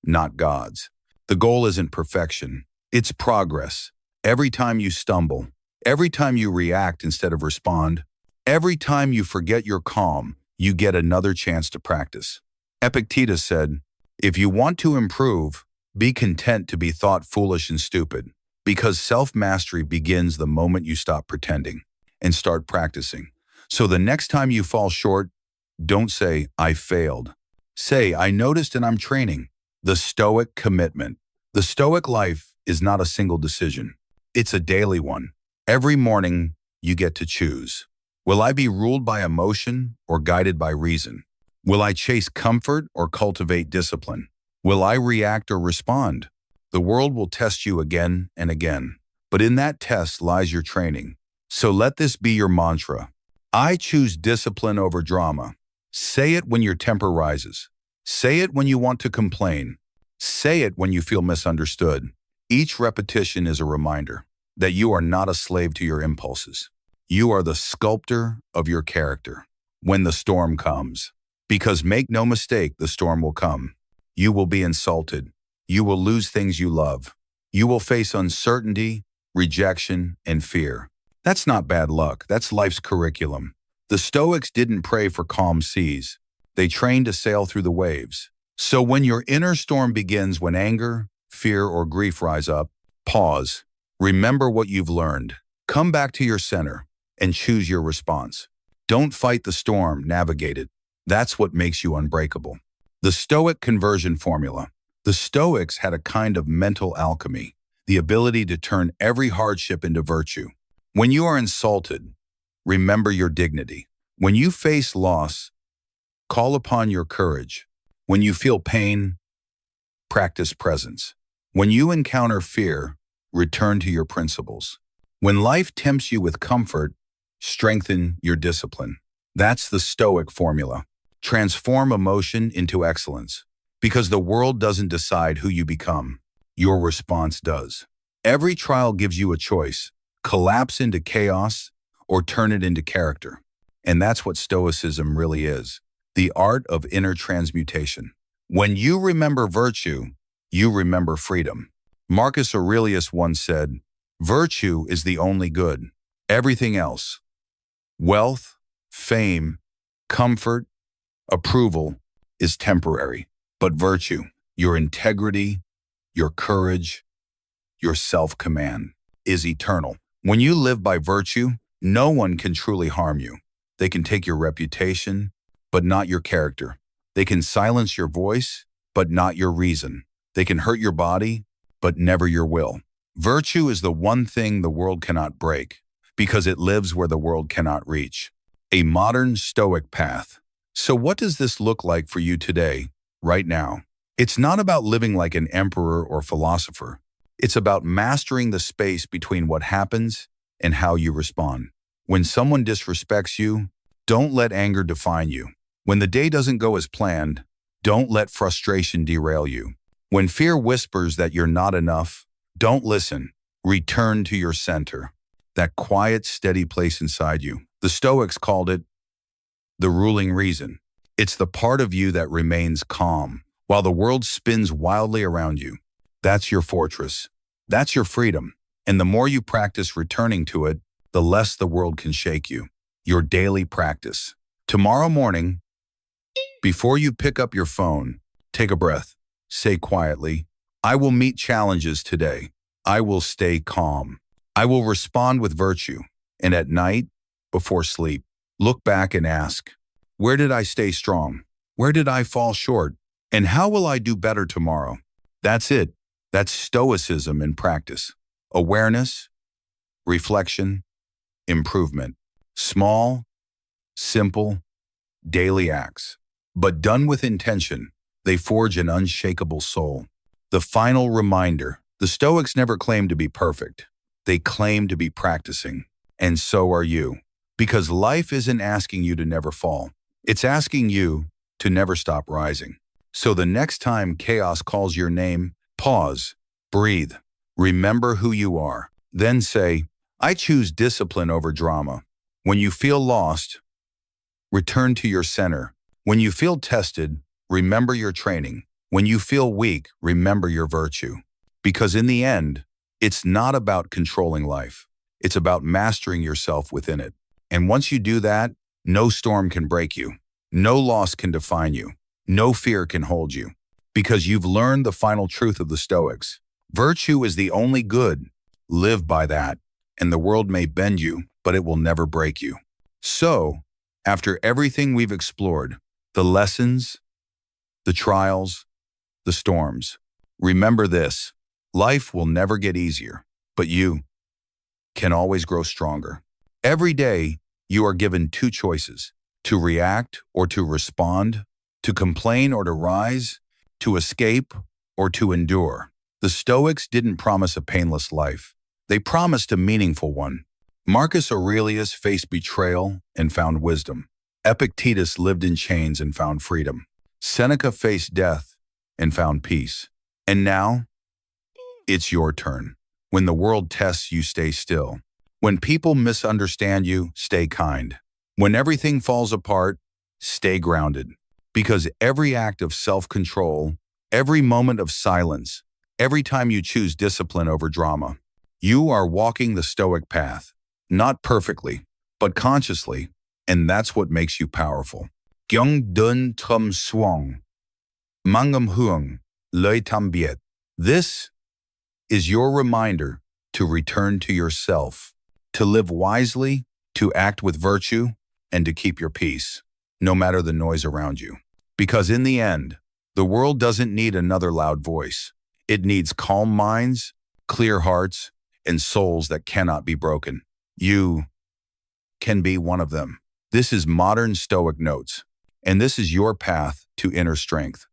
not gods. The goal isn't perfection. It's progress. Every time you stumble, every time you react instead of respond, every time you forget your calm, you get another chance to practice. Epictetus said, if you want to improve, be content to be thought foolish and stupid, because self-mastery begins the moment you stop pretending and start practicing. So the next time you fall short, don't say, I failed. Say, I noticed and I'm training. The Stoic commitment. The Stoic life is not a single decision. It's a daily one. Every morning, you get to choose. Will I be ruled by emotion or guided by reason? Will I chase comfort or cultivate discipline? Will I react or respond? The world will test you again and again, but in that test lies your training. So let this be your mantra. I choose discipline over drama. Say it when your temper rises. Say it when you want to complain. Say it when you feel misunderstood. Each repetition is a reminder that you are not a slave to your impulses. You are the sculptor of your character when the storm comes. Because make no mistake, the storm will come. You will be insulted. You will lose things you love. You will face uncertainty, rejection, and fear. That's not bad luck. That's life's curriculum. The Stoics didn't pray for calm seas. They trained to sail through the waves. So when your inner storm begins, when anger, fear, or grief rise up, pause. Remember what you've learned. Come back to your center and choose your response. Don't fight the storm, navigate it. That's what makes you unbreakable. The Stoic conversion formula. The Stoics had a kind of mental alchemy, the ability to turn every hardship into virtue. When you are insulted, remember your dignity. When you face loss, call upon your courage. When you feel pain, practice presence. When you encounter fear, return to your principles. When life tempts you with comfort, strengthen your discipline. That's the Stoic formula. Transform emotion into excellence. Because the world doesn't decide who you become. Your response does. Every trial gives you a choice. Collapse into chaos or turn it into character. And that's what Stoicism really is. The art of inner transmutation. When you remember virtue, you remember freedom. Marcus Aurelius once said, virtue is the only good. Everything else, wealth, fame, comfort, approval, is temporary. But virtue, your integrity, your courage, your self-command, is eternal. When you live by virtue, no one can truly harm you. They can take your reputation, but not your character. They can silence your voice, but not your reason. They can hurt your body, but never your will. Virtue is the one thing the world cannot break, because it lives where the world cannot reach. A modern Stoic path. So what does this look like for you today, right now? It's not about living like an emperor or philosopher. It's about mastering the space between what happens and how you respond. When someone disrespects you, don't let anger define you. When the day doesn't go as planned, don't let frustration derail you. When fear whispers that you're not enough, don't listen. Return to your center, that quiet, steady place inside you. The Stoics called it the ruling reason. It's the part of you that remains calm while the world spins wildly around you. That's your fortress. That's your freedom. And the more you practice returning to it, the less the world can shake you. Your daily practice. Tomorrow morning, before you pick up your phone, take a breath. Say quietly, I will meet challenges today. I will stay calm. I will respond with virtue. And at night, before sleep, look back and ask, where did I stay strong? Where did I fall short? And how will I do better tomorrow? That's it. That's Stoicism in practice. Awareness, reflection, improvement. Small, simple, daily acts. But done with intention, they forge an unshakable soul. The final reminder, the Stoics never claimed to be perfect. They claimed to be practicing. And so are you. Because life isn't asking you to never fall. It's asking you to never stop rising. So the next time chaos calls your name, pause, breathe, remember who you are. Then say, I choose discipline over drama. When you feel lost, return to your center. When you feel tested, remember your training. When you feel weak, remember your virtue. Because in the end, it's not about controlling life. It's about mastering yourself within it. And once you do that, no storm can break you. No loss can define you. No fear can hold you. Because you've learned the final truth of the Stoics. Virtue is the only good. Live by that. And the world may bend you, but it will never break you. So, after everything we've explored, the lessons, the trials, the storms, remember this: life will never get easier, but you can always grow stronger. Every day, you are given two choices: to react or to respond, to complain or to rise, to escape or to endure. The Stoics didn't promise a painless life. They promised a meaningful one. Marcus Aurelius faced betrayal and found wisdom. Epictetus lived in chains and found freedom. Seneca faced death and found peace. And now, it's your turn. When the world tests you, stay still. When people misunderstand you, stay kind. When everything falls apart, stay grounded. Because every act of self-control, every moment of silence, every time you choose discipline over drama, you are walking the Stoic path. Not perfectly, but consciously, and that's what makes you powerful. Gyung dun tum swang, mangam huang, loi tam biet. This is your reminder to return to yourself, to live wisely, to act with virtue, and to keep your peace, no matter the noise around you. Because in the end, the world doesn't need another loud voice. It needs calm minds, clear hearts, and souls that cannot be broken. You can be one of them. This is Modern Stoic Notes, and this is your path to inner strength.